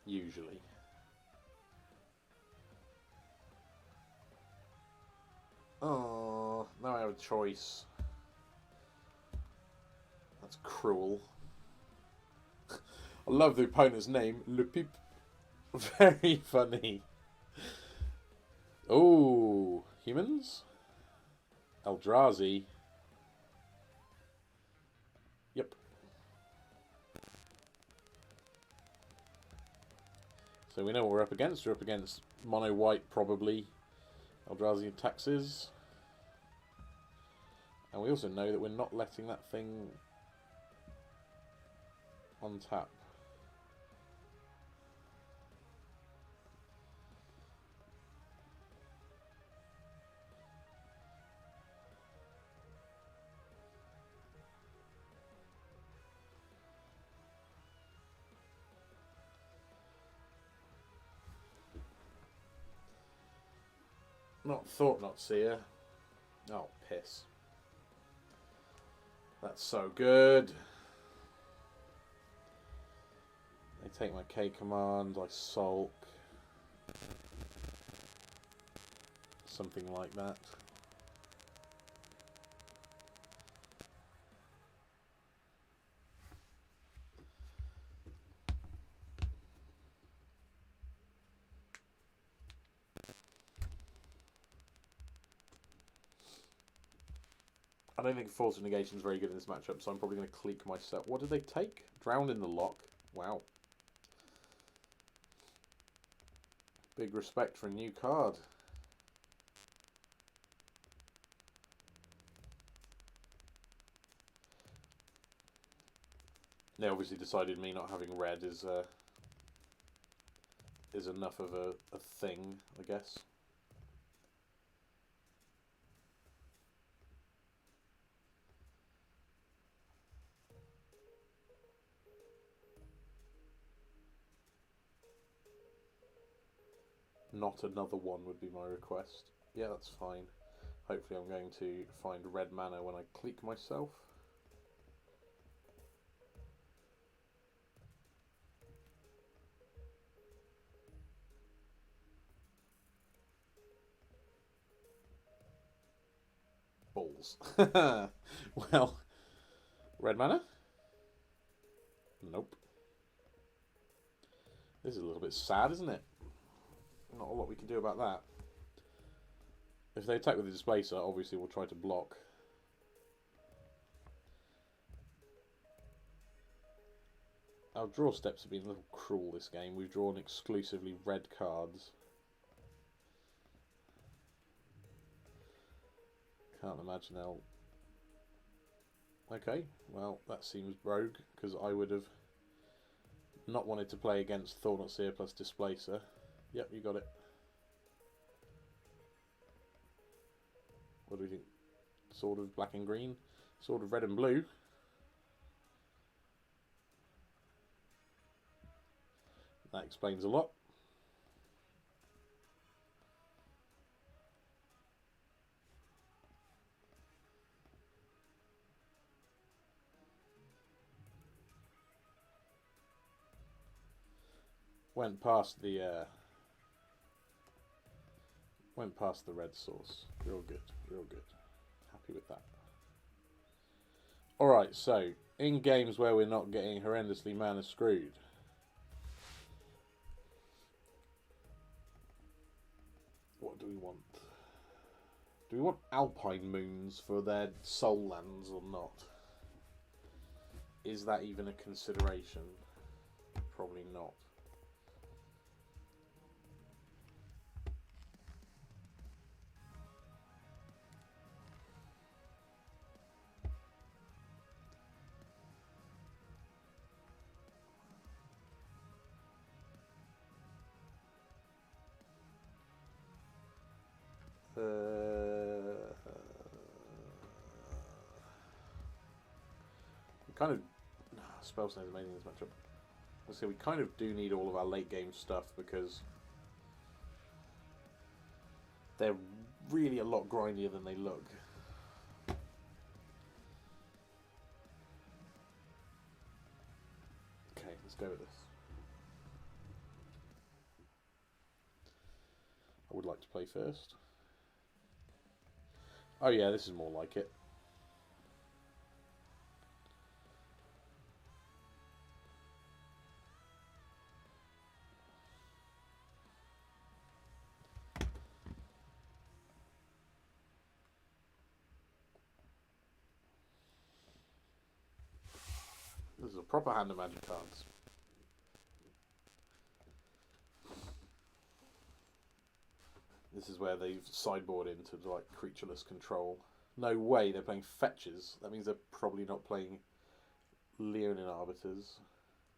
Usually. Oh, now I have a choice. That's cruel. I love the opponent's name, Le Pip. Very funny. Oh, humans? Eldrazi. Yep. So we know what we're up against. We're up against mono white, probably. Eldrazi and taxes. And we also know that we're not letting that thing untap. Not thought, not seer. Oh, piss. That's so good. They take my K command, I sulk. Something like that. I don't think Force of Negation is very good in this matchup, so I'm probably going to clique myself. What did they take? Drowned in the Loch. Wow. Big respect for a new card. They obviously decided me not having red is enough of a thing, I guess. Not another one would be my request. Yeah, that's fine. Hopefully I'm going to find red mana when I clique myself. balls. Well, red mana? Nope. This is a little bit sad, isn't it? Not a lot we can do about that. If they attack with the Displacer, obviously we'll try to block. Our draw steps have been a little cruel this game. We've drawn exclusively red cards. Can't imagine they'll... Okay, well, that seems rogue, because I would have not wanted to play against Thornot Seer plus Displacer. Yep, you got it. What do we think? Sword of black and green? Sword of red and blue? That explains a lot. Went past the red source. Real good, real good. Happy with that. Alright, so in games where we're not getting horrendously mana screwed, what do we want? Do we want Alpine Moons for their soul lands or not? Is that even a consideration? Probably not. Kind of spell snare is amazing in this matchup. Let's say we kind of do need all of our late game stuff because they're really a lot grindier than they look. Okay, let's go with this. I would like to play first. Oh yeah, this is more like it. This is a proper hand of magic cards. This is where they've sideboard into like creatureless control. No way they're playing fetches. That means they're probably not playing Leonin Arbiters.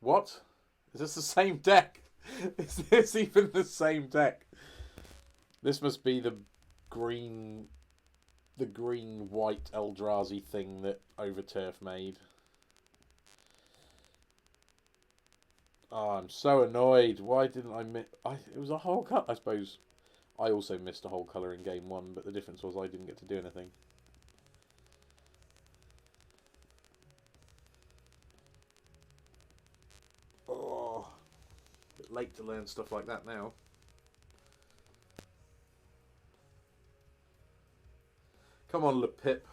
What? Is this the same deck? Is this even the same deck? This must be the green white Eldrazi thing that Overturf made. Oh, I'm so annoyed. Why didn't I miss... It was a whole cut, I suppose. I also missed a whole colour in game one, but the difference was I didn't get to do anything. Oh, a bit late to learn stuff like that now. Come on, Le Pip.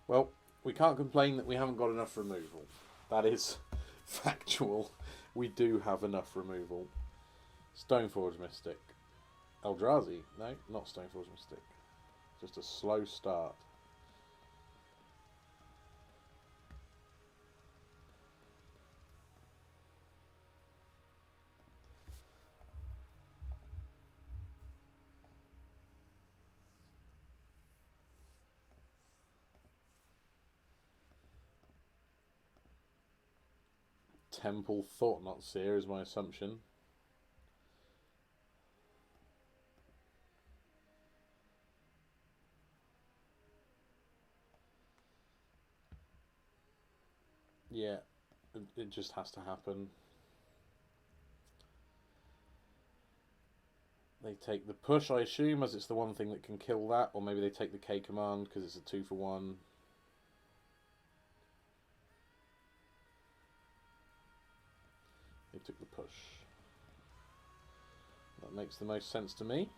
Well, we can't complain that we haven't got enough removal. That is factual. We do have enough removal. Stoneforge Mystic. Eldrazi? No, not Stoneforge Mystic. Just a slow start. Temple Thought-Knot Seer is my assumption. Yeah, it just has to happen. They take the push, I assume, as it's the one thing that can kill that. Or maybe they take the K command because it's a 2-for-1. They took the push. That makes the most sense to me.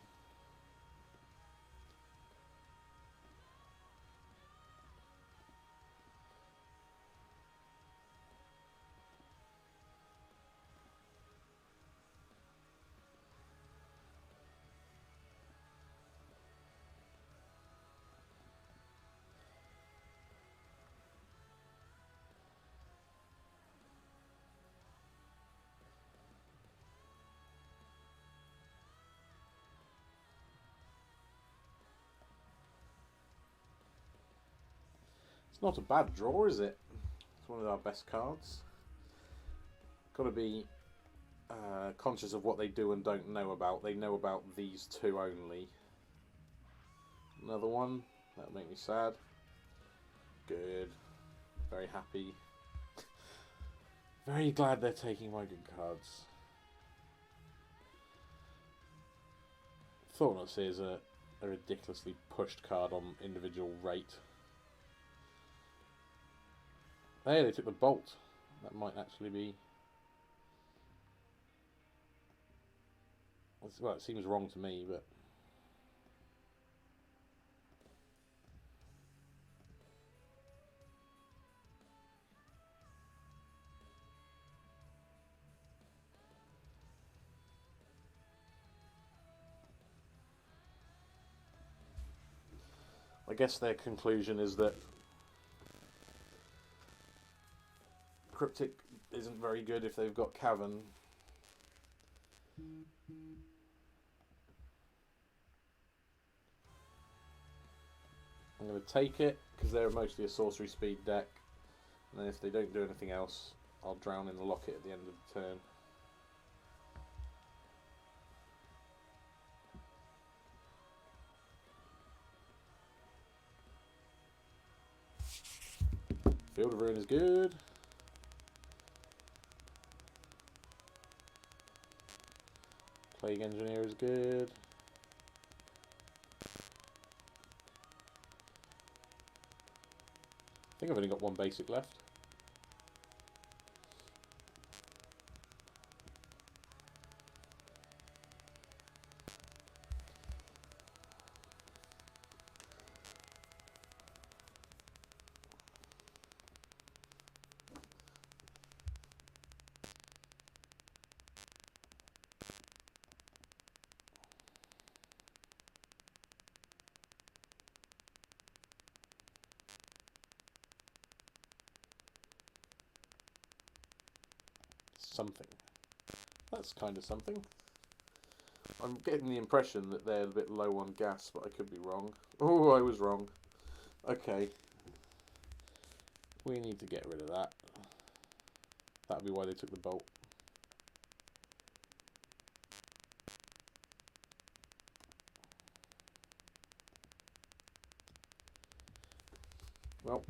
It's not a bad draw, is it? It's one of our best cards. Got to be conscious of what they do and don't know about. They know about these two only. Another one. That'll make me sad. Good. Very happy. Very glad they're taking my good cards. Thoughtless is a ridiculously pushed card on individual rate. Hey, they took the bolt. That might actually be... Well, it seems wrong to me, but... I guess their conclusion is that Cryptic isn't very good if they've got Cavern. I'm going to take it because they're mostly a sorcery speed deck, and then if they don't do anything else, I'll drown in the Locket at the end of the turn. Field of Ruin is good. Plague Engineer is good. I think I've only got one basic left. Something. That's kind of something. I'm getting the impression that they're a bit low on gas, but I could be wrong. Oh, I was wrong. Okay. We need to get rid of that. That'll be why they took the bolt. Well,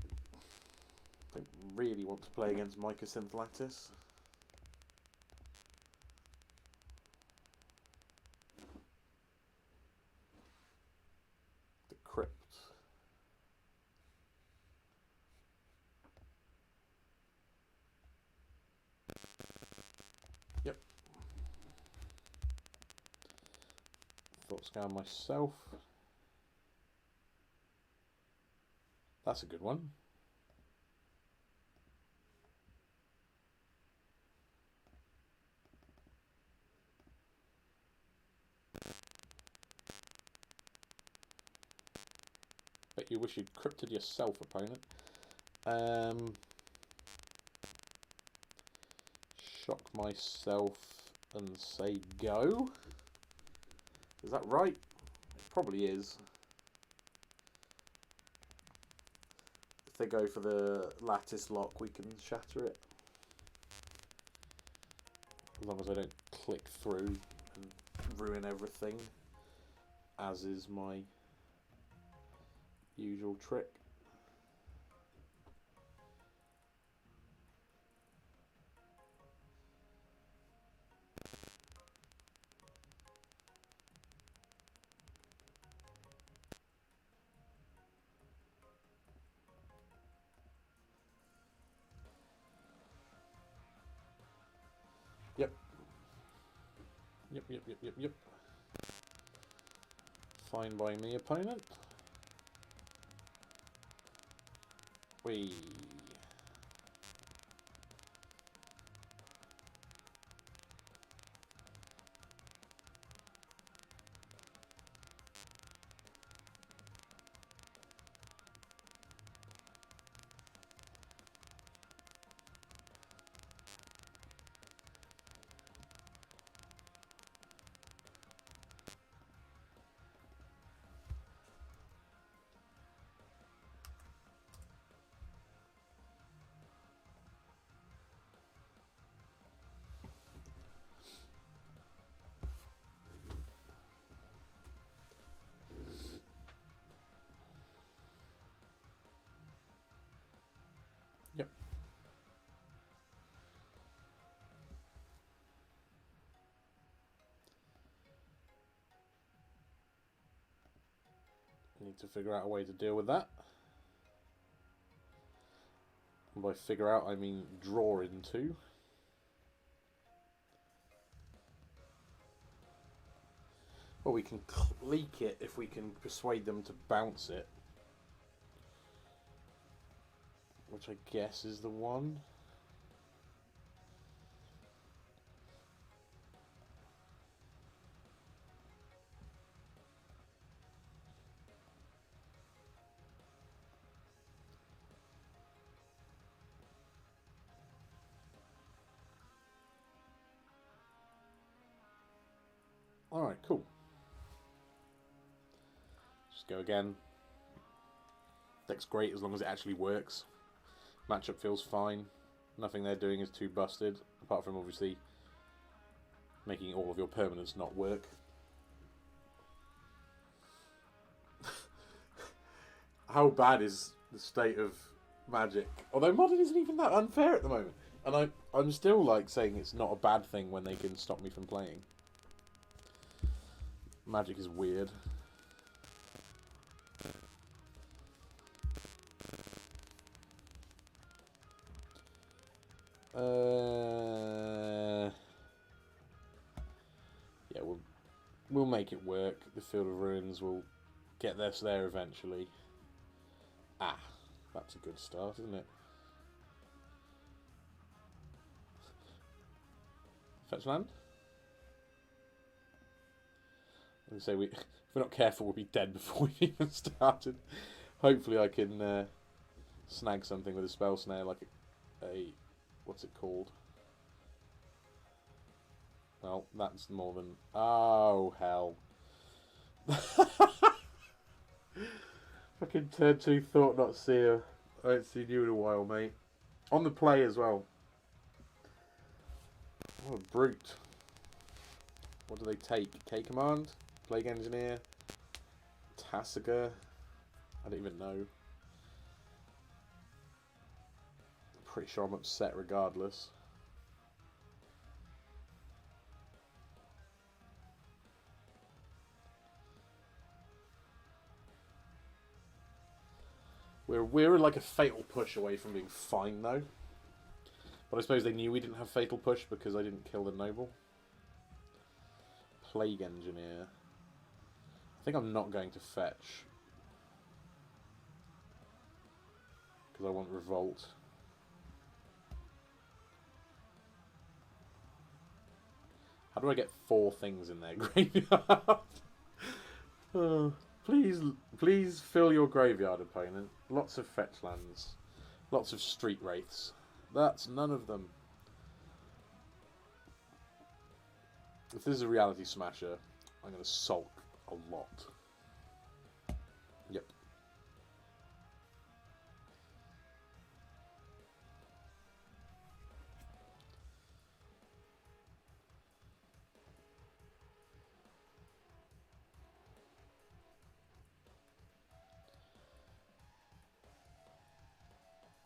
I don't really want to play against Mycosynth Lattice. Crypt. Yep. Thought scan myself. That's a good one. Bet you wish you'd crypted yourself, opponent. Shock myself and say go. Is that right? It probably is. If they go for the lattice lock, we can shatter it. As long as I don't click through and ruin everything, as is my usual trick. Yep. Fine by me, opponent. Whee. Yep. Need to figure out a way to deal with that. And by figure out, I mean draw into. Well, we can leak it if we can persuade them to bounce it. Which I guess is the one. Alright, cool. Just go again. Deck's great as long as it actually works. Matchup feels fine. Nothing they're doing is too busted, apart from obviously making all of your permanents not work. How bad is the state of Magic? Although Modern isn't even that unfair at the moment. And I'm still like saying it's not a bad thing when they can stop me from playing. Magic is weird. Yeah, we'll make it work. The Field of Ruins will get us there eventually. Ah, that's a good start, isn't it? Fetch land? I was gonna say, if we're not careful, we'll be dead before we even started. Hopefully I can snag something with a spell snare, like a what's it called? Well, that's more than... Oh, hell. Fucking turn 2 thought not seer. I haven't seen you in a while, mate. On the play as well. What a brute. What do they take? K command? Plague Engineer? Tasiga? I don't even know. I'm pretty sure I'm upset regardless. We're like a fatal push away from being fine though. But I suppose they knew we didn't have fatal push because I didn't kill the noble. Plague Engineer. I think I'm not going to fetch. Because I want Revolt. How do I get 4 things in their graveyard? Oh, please fill your graveyard, opponent. Lots of fetch lands. Lots of street wraiths. That's none of them. If this is a reality smasher, I'm going to sulk a lot. Yep.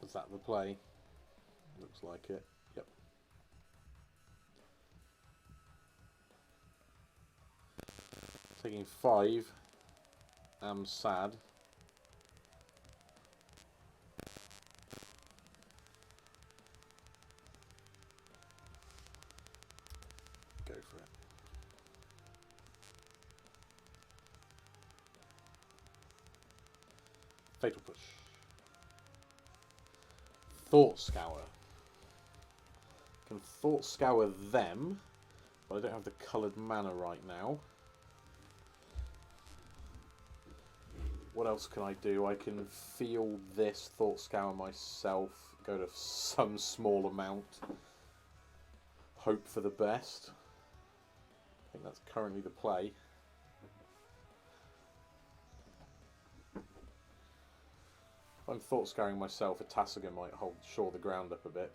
Is that the play? Looks like it. Yep. Taking 5. I'm sad. Go for it. Fatal Push. Thought Scour. Can Thought Scour them, but I don't have the coloured mana right now. What else can I do? I can feel this, Thought Scour myself, go to some small amount. Hope for the best. I think that's currently the play. If I'm Thought Scouring myself, a Tasigur might shore the ground up a bit.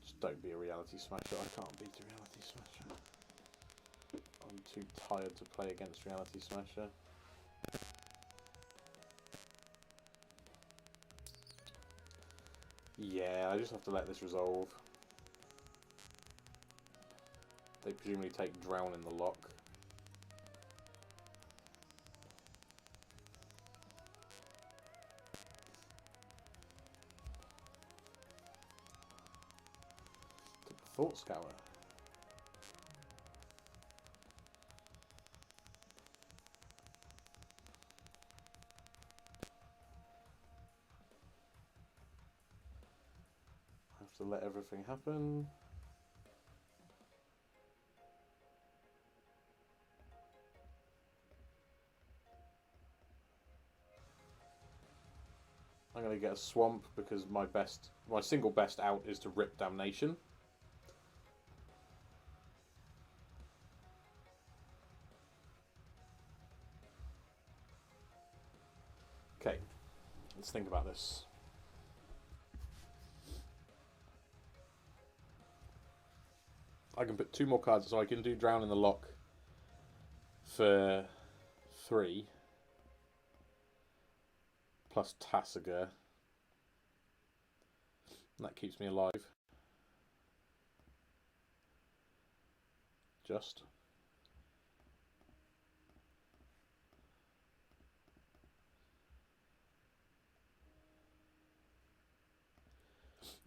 Just don't be a Reality Smasher. I can't beat a Reality Smasher. I'm too tired to play against Reality Smasher. Yeah, I just have to let this resolve. They presumably take Drown in the Loch. Thought Scour. I have to let everything happen. I'm going to get a swamp because my single best out is to rip Damnation. Okay, let's think about this. I can put 2 more cards, so I can do Drown in the Loch for 3. Plus Tasigur. And that keeps me alive. Just.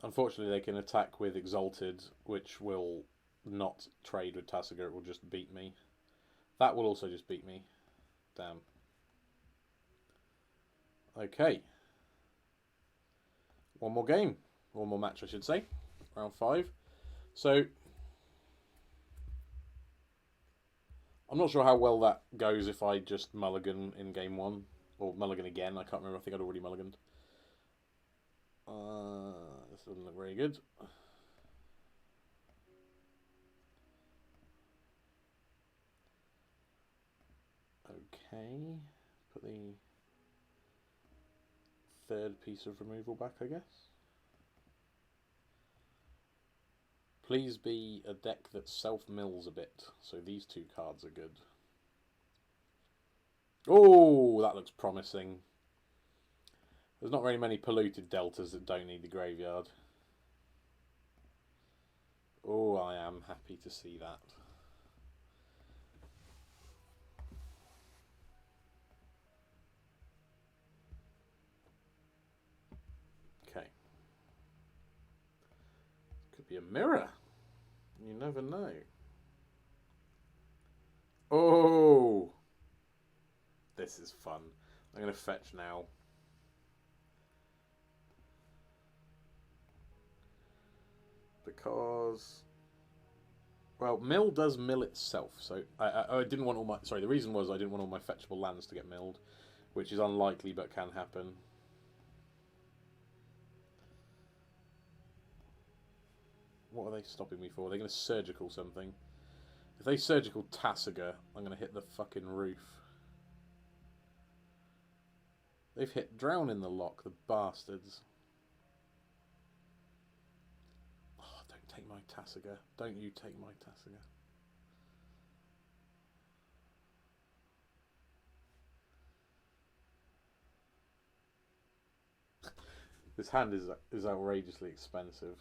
Unfortunately, they can attack with Exalted, which will not trade with Tasigur. It will just beat me. That will also just beat me. Damn. Okay. One more game. One more match, I should say. Round 5. So, I'm not sure how well that goes if I just mulligan in game 1. Or mulligan again. I can't remember. I think I'd already mulliganed. This doesn't look very good. Okay. Put the 3rd piece of removal back, I guess. Please be a deck that self-mills a bit. So these 2 cards are good. Oh, that looks promising. There's not very many polluted deltas that don't need the graveyard. Oh, I am happy to see that. Okay. Could be a mirror. You never know. Oh! This is fun. I'm going to fetch now. Because, well, mill does mill itself, so I didn't want all my, sorry, the reason was I didn't want all my fetchable lands to get milled, which is unlikely but can happen. What are they stopping me for? They're going to surgical something. If they surgical Tasigur, I'm going to hit the fucking roof. They've hit Drown in the Loch, the bastards. Take my Tasigur. Don't you take my Tasigur. This hand is outrageously expensive.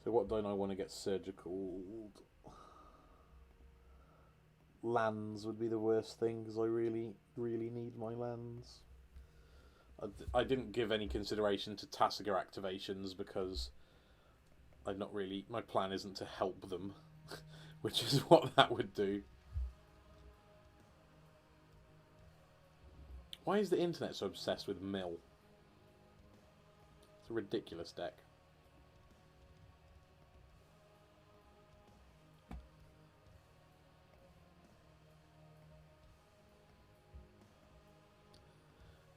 So what don't I want to get surgical? Lands would be the worst thing because I really need my lands. I didn't give any consideration to Tasigur activations because I'm not really... My plan isn't to help them, which is what that would do. Why is the internet so obsessed with Mill? It's a ridiculous deck.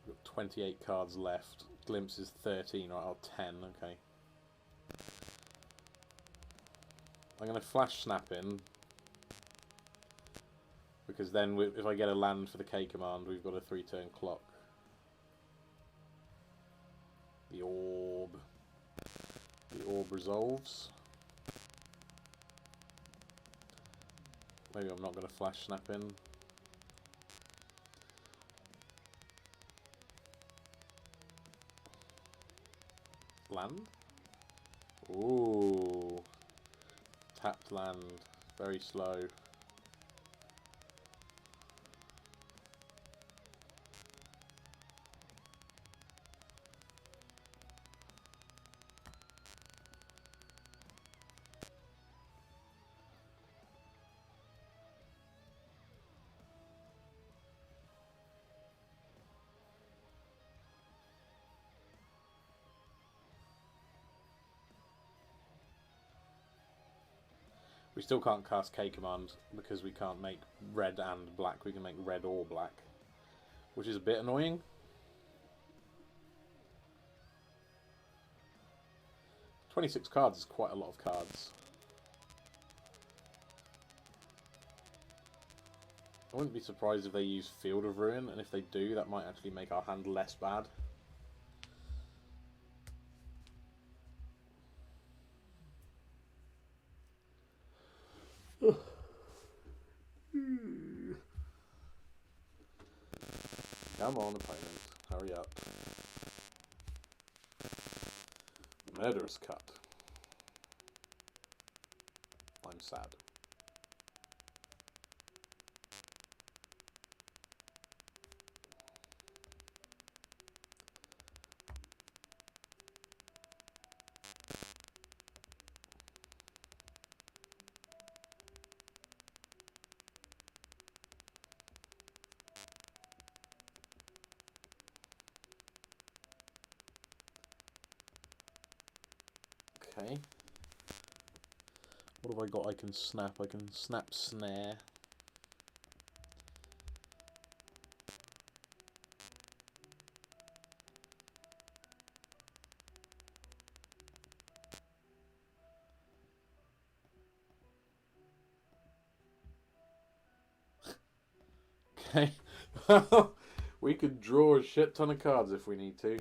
We've got 28 cards left. Glimpse is 13 out of 10, okay. I'm going to flash snap in, because then if I get a land for the K command, we've got a 3-turn clock. The orb. The orb resolves. Maybe I'm not going to flash snap in. Land? Ooh. Tapped land. Very slow. We still can't cast K command because we can't make red and black. We can make red or black, which is a bit annoying. "26 cards is quite a lot of cards. I wouldn't be surprised if they use Field of Ruin, and if they do, that might actually make our hand less bad. Come on, opponent. Hurry up. Murderous cut. I'm sad. Okay. What have I got I can snap? I can snap snare. Okay. We could draw a shit ton of cards if we need to.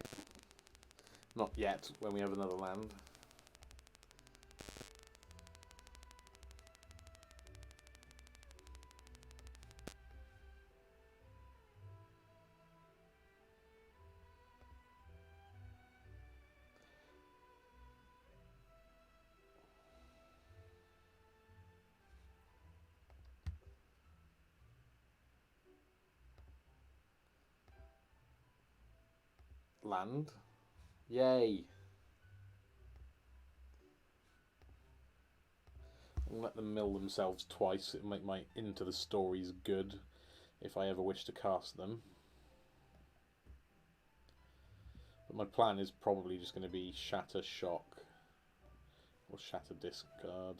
Not yet, when we have another land. Land. Yay. I'll let them mill themselves twice. It'll make my Into the Stories good if I ever wish to cast them. But my plan is probably just going to be Shatter Shock or Shatter Discard.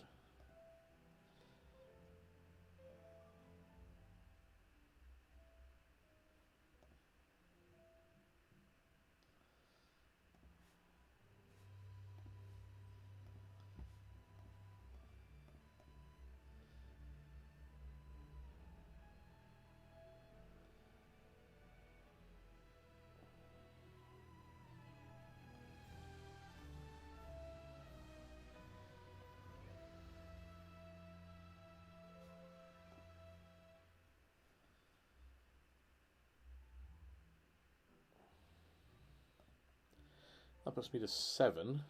That puts me to 7.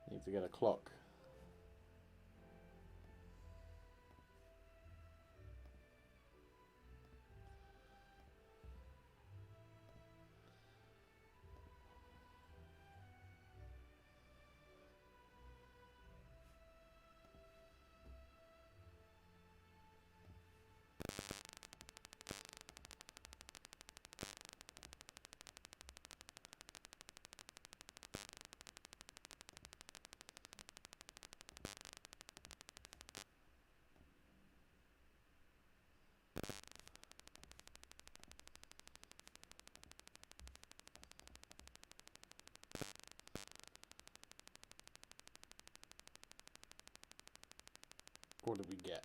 Need to get a clock. What did we get?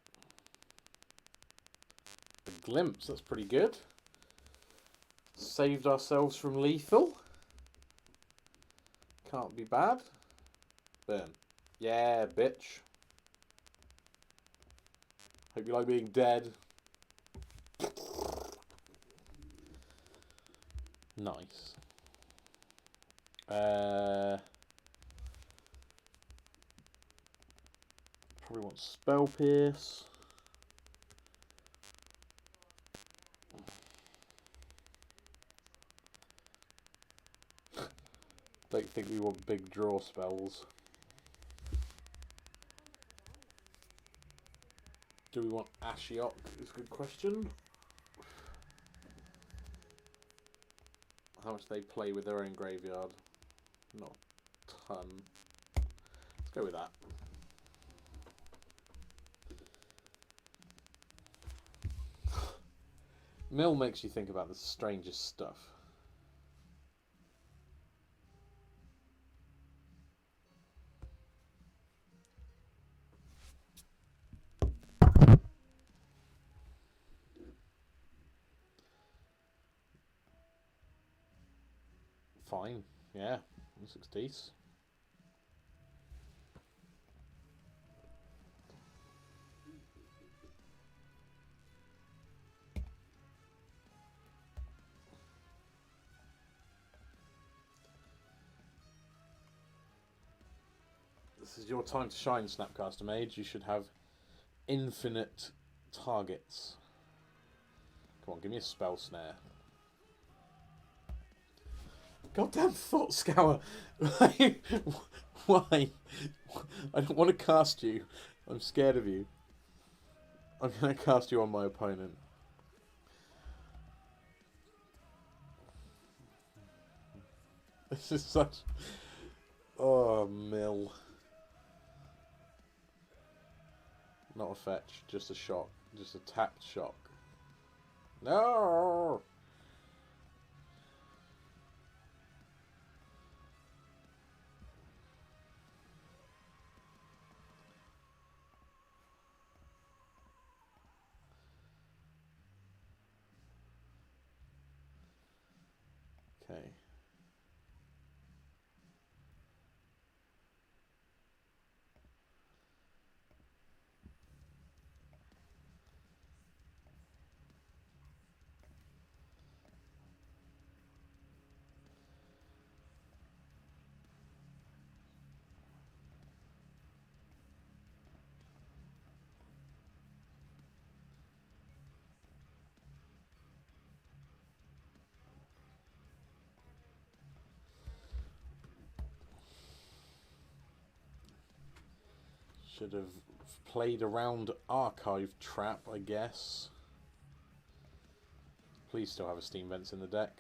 A glimpse, that's pretty good. Saved ourselves from lethal. Can't be bad. Burn. Yeah, bitch. Hope you like being dead. Nice. Probably want Spell Pierce. Don't think we want big draw spells. Do we want Ashiok? Is a good question. How much they play with their own graveyard? Not a ton. Let's go with that. Mill makes you think about the strangest stuff. Fine, yeah, this looks decent. This is your time to shine, Snapcaster Mage. You should have infinite targets. Come on, give me a spell snare. Goddamn Thought Scour! Why? I don't want to cast you. I'm scared of you. I'm going to cast you on my opponent. This is such... Oh, Mill. Not a fetch, just a shock. Just a tapped shock. No! Okay. Should have played around Archive Trap, I guess. Please still have a Steam Vents in the deck.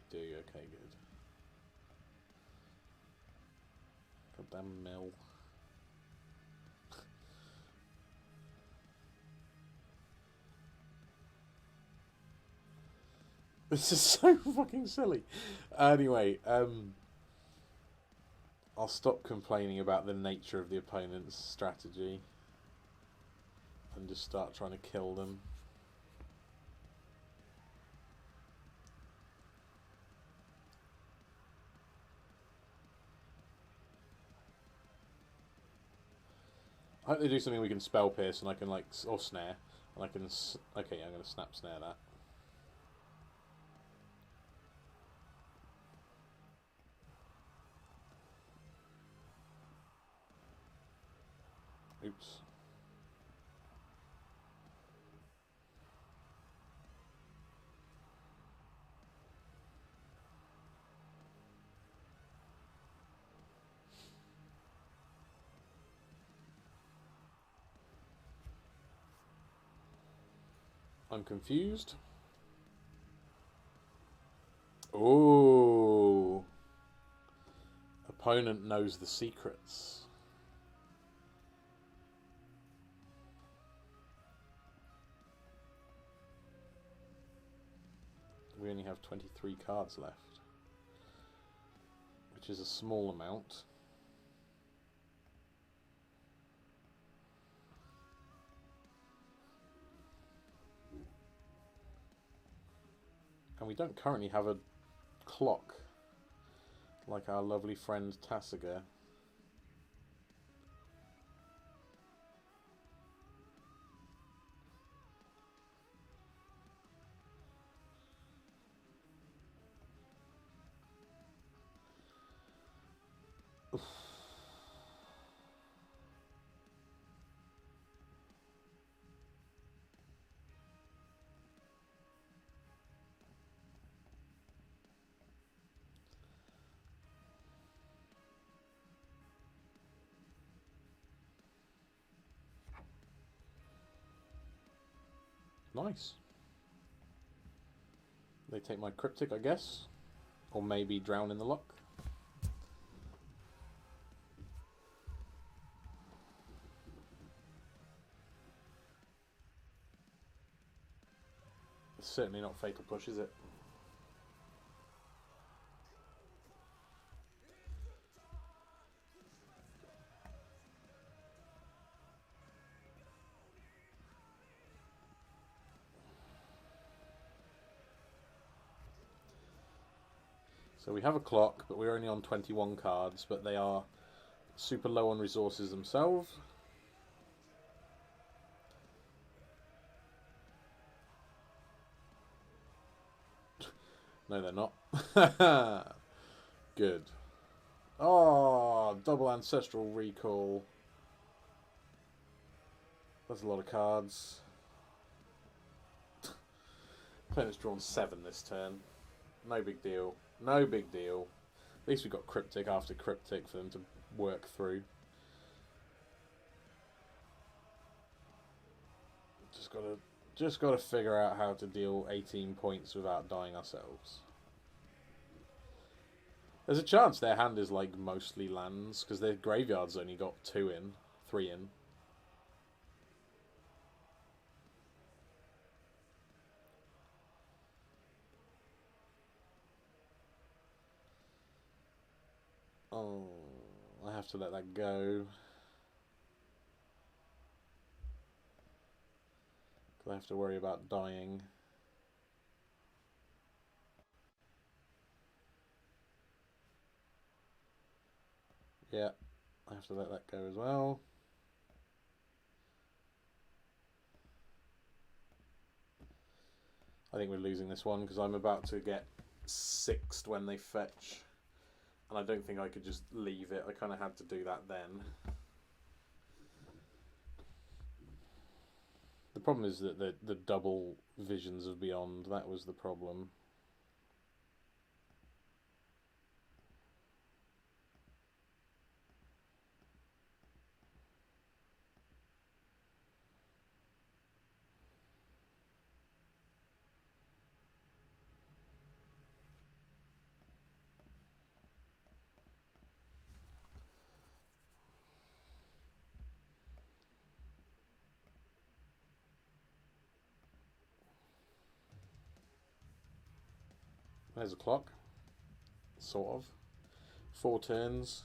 Do you? Okay, good. Goddamn Mill. This is so fucking silly. Anyway, I'll stop complaining about the nature of the opponent's strategy and just start trying to kill them. I hope they do something we can spell pierce and I can like, or snare, and I can, okay, I'm going to snap snare that. Oops. I'm confused. Ooh. Opponent knows the secrets. We only have 23 cards left, which is a small amount. And we don't currently have a clock like our lovely friend Tassiger. Nice. They take my Cryptic, I guess. Or maybe drown in the Loch. It's certainly not Fatal Push, is it? So we have a clock, but we're only on 21 cards, but they are super low on resources themselves. No, they're not. Good. Oh, double Ancestral Recall. That's a lot of cards. Opponent's drawn 7 this turn. No big deal. No big deal. At least we got Cryptic after Cryptic for them to work through. Just gotta figure out how to deal 18 points without dying ourselves. There's a chance their hand is like mostly lands, because their graveyard's only got 3 in. Oh, I have to let that go. I have to worry about dying. Yeah, I have to let that go as well. I think we're losing this one because I'm about to get 6'd when they fetch. And I don't think I could just leave it. I kind of had to do that then. The problem is that the double Visions of Beyond, that was the problem. There's a clock. Sort of. 4 turns.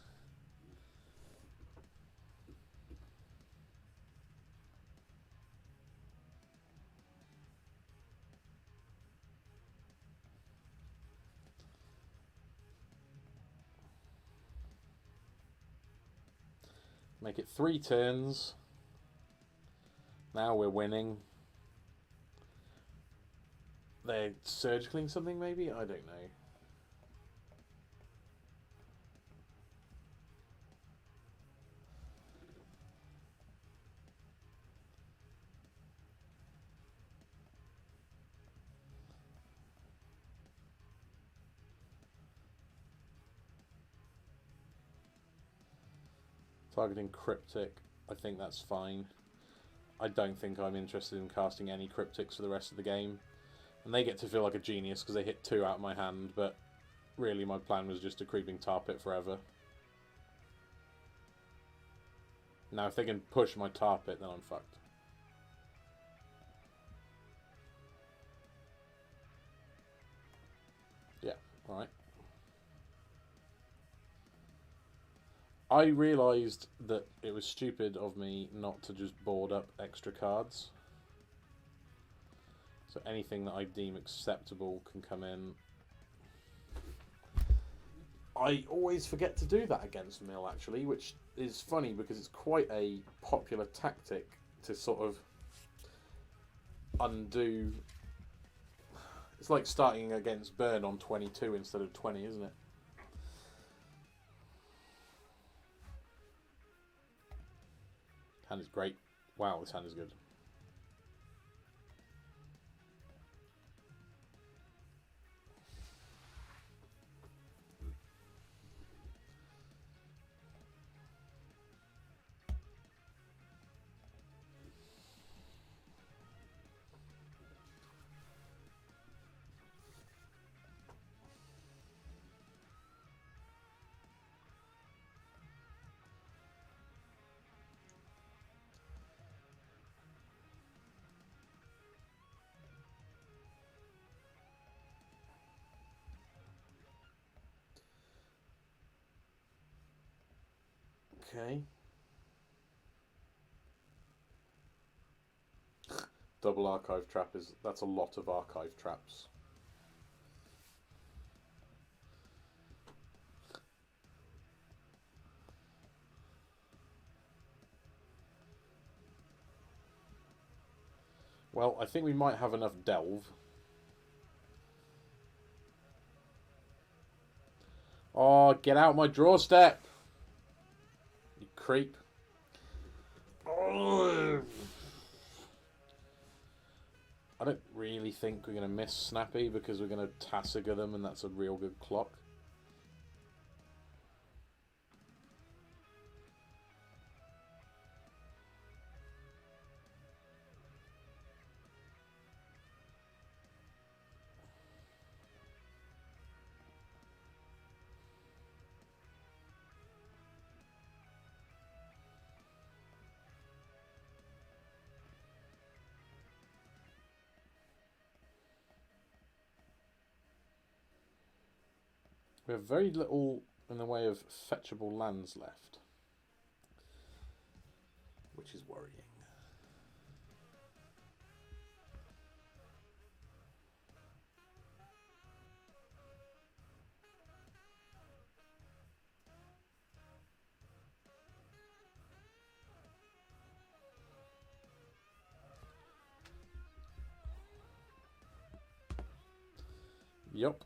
Make it 3 turns. Now we're winning. They're surgicling something maybe? I don't know. Targeting Cryptic, I think that's fine. I don't think I'm interested in casting any Cryptics for the rest of the game. And they get to feel like a genius because they hit 2 out of my hand, but really my plan was just to Creeping Tar Pit forever. Now if they can push my Tar Pit, then I'm fucked. Yeah, alright. I realised that it was stupid of me not to just board up extra cards. So anything that I deem acceptable can come in. I always forget to do that against Mill, actually, which is funny because it's quite a popular tactic to sort of undo. It's like starting against Burn on 22 instead of 20, isn't it? Hand is great. Wow, this hand is good. Okay. Double archive trap that's a lot of archive traps. Well, I think we might have enough delve. Oh, get out my draw step! You creep. Oh. I don't really think we're going to miss Snappy because we're going to Tasiga them and that's a real good clock. We have very little in the way of fetchable lands left, which is worrying. Yup.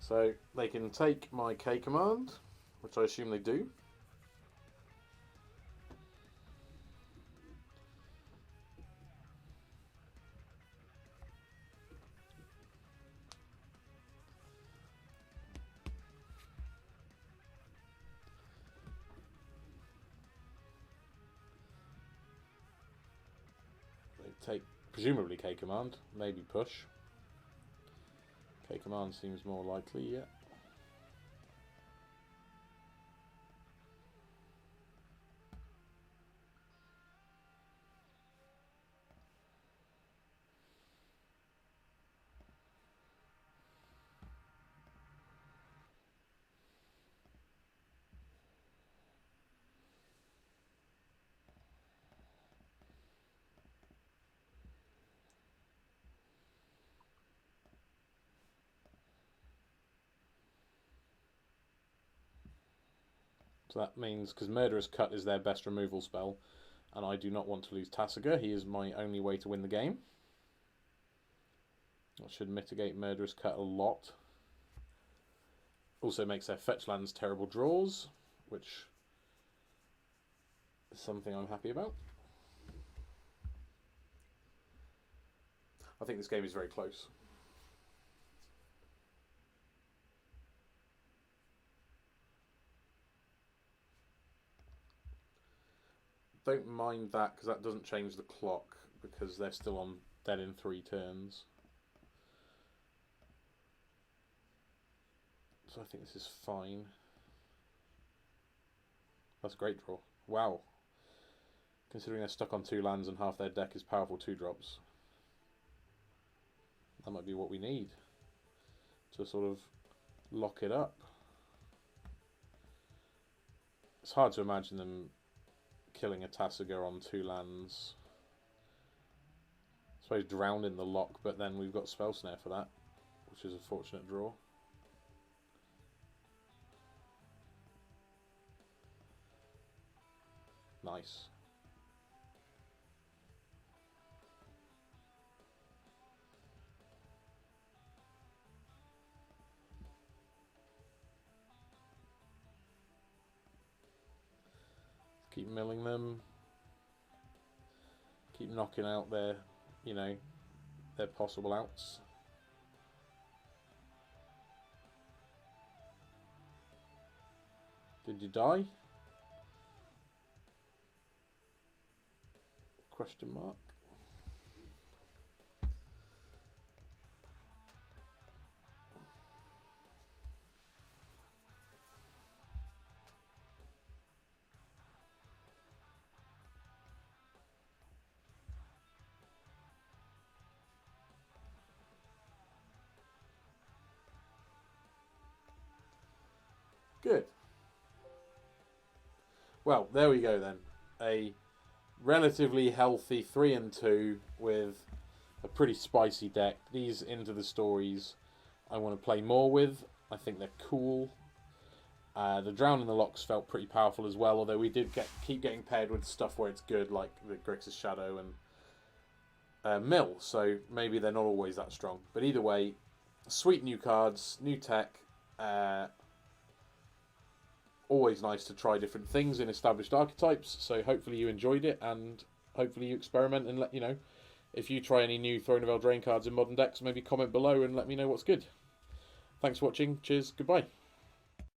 So they can take my K command, which I assume they do. They take presumably K command, maybe push. K command seems more likely, yeah. So that means, because Murderous Cut is their best removal spell, and I do not want to lose Tasiga, he is my only way to win the game. That should mitigate Murderous Cut a lot. Also makes their fetch lands terrible draws, which is something I'm happy about. I think this game is very close. Don't mind that because that doesn't change the clock because they're still on dead in 3 turns. So I think this is fine. That's a great draw. Wow. Considering they're stuck on 2 lands and half their deck is powerful 2-drops. That might be what we need to sort of lock it up. It's hard to imagine them killing a Tasigur on 2 lands. I suppose drown in the Loch, but then we've got Spell Snare for that, which is a fortunate draw. Nice. Keep milling them. Keep knocking out their, their possible outs. Did you die? Question mark. Good. Well, there we go then. A relatively healthy 3 and 2 with a pretty spicy deck. These Into the Stories I want to play more with. I think they're cool. The Drown in the Lochs felt pretty powerful as well, although we did keep getting paired with stuff where it's good, like the Grixis Shadow and Mill, so maybe they're not always that strong. But either way, sweet new cards, new tech. Always nice to try different things in established archetypes, so hopefully you enjoyed it, and hopefully you experiment and let you know. If you try any new Throne of Eldraine cards in modern decks, maybe comment below and let me know what's good. Thanks for watching, cheers, goodbye.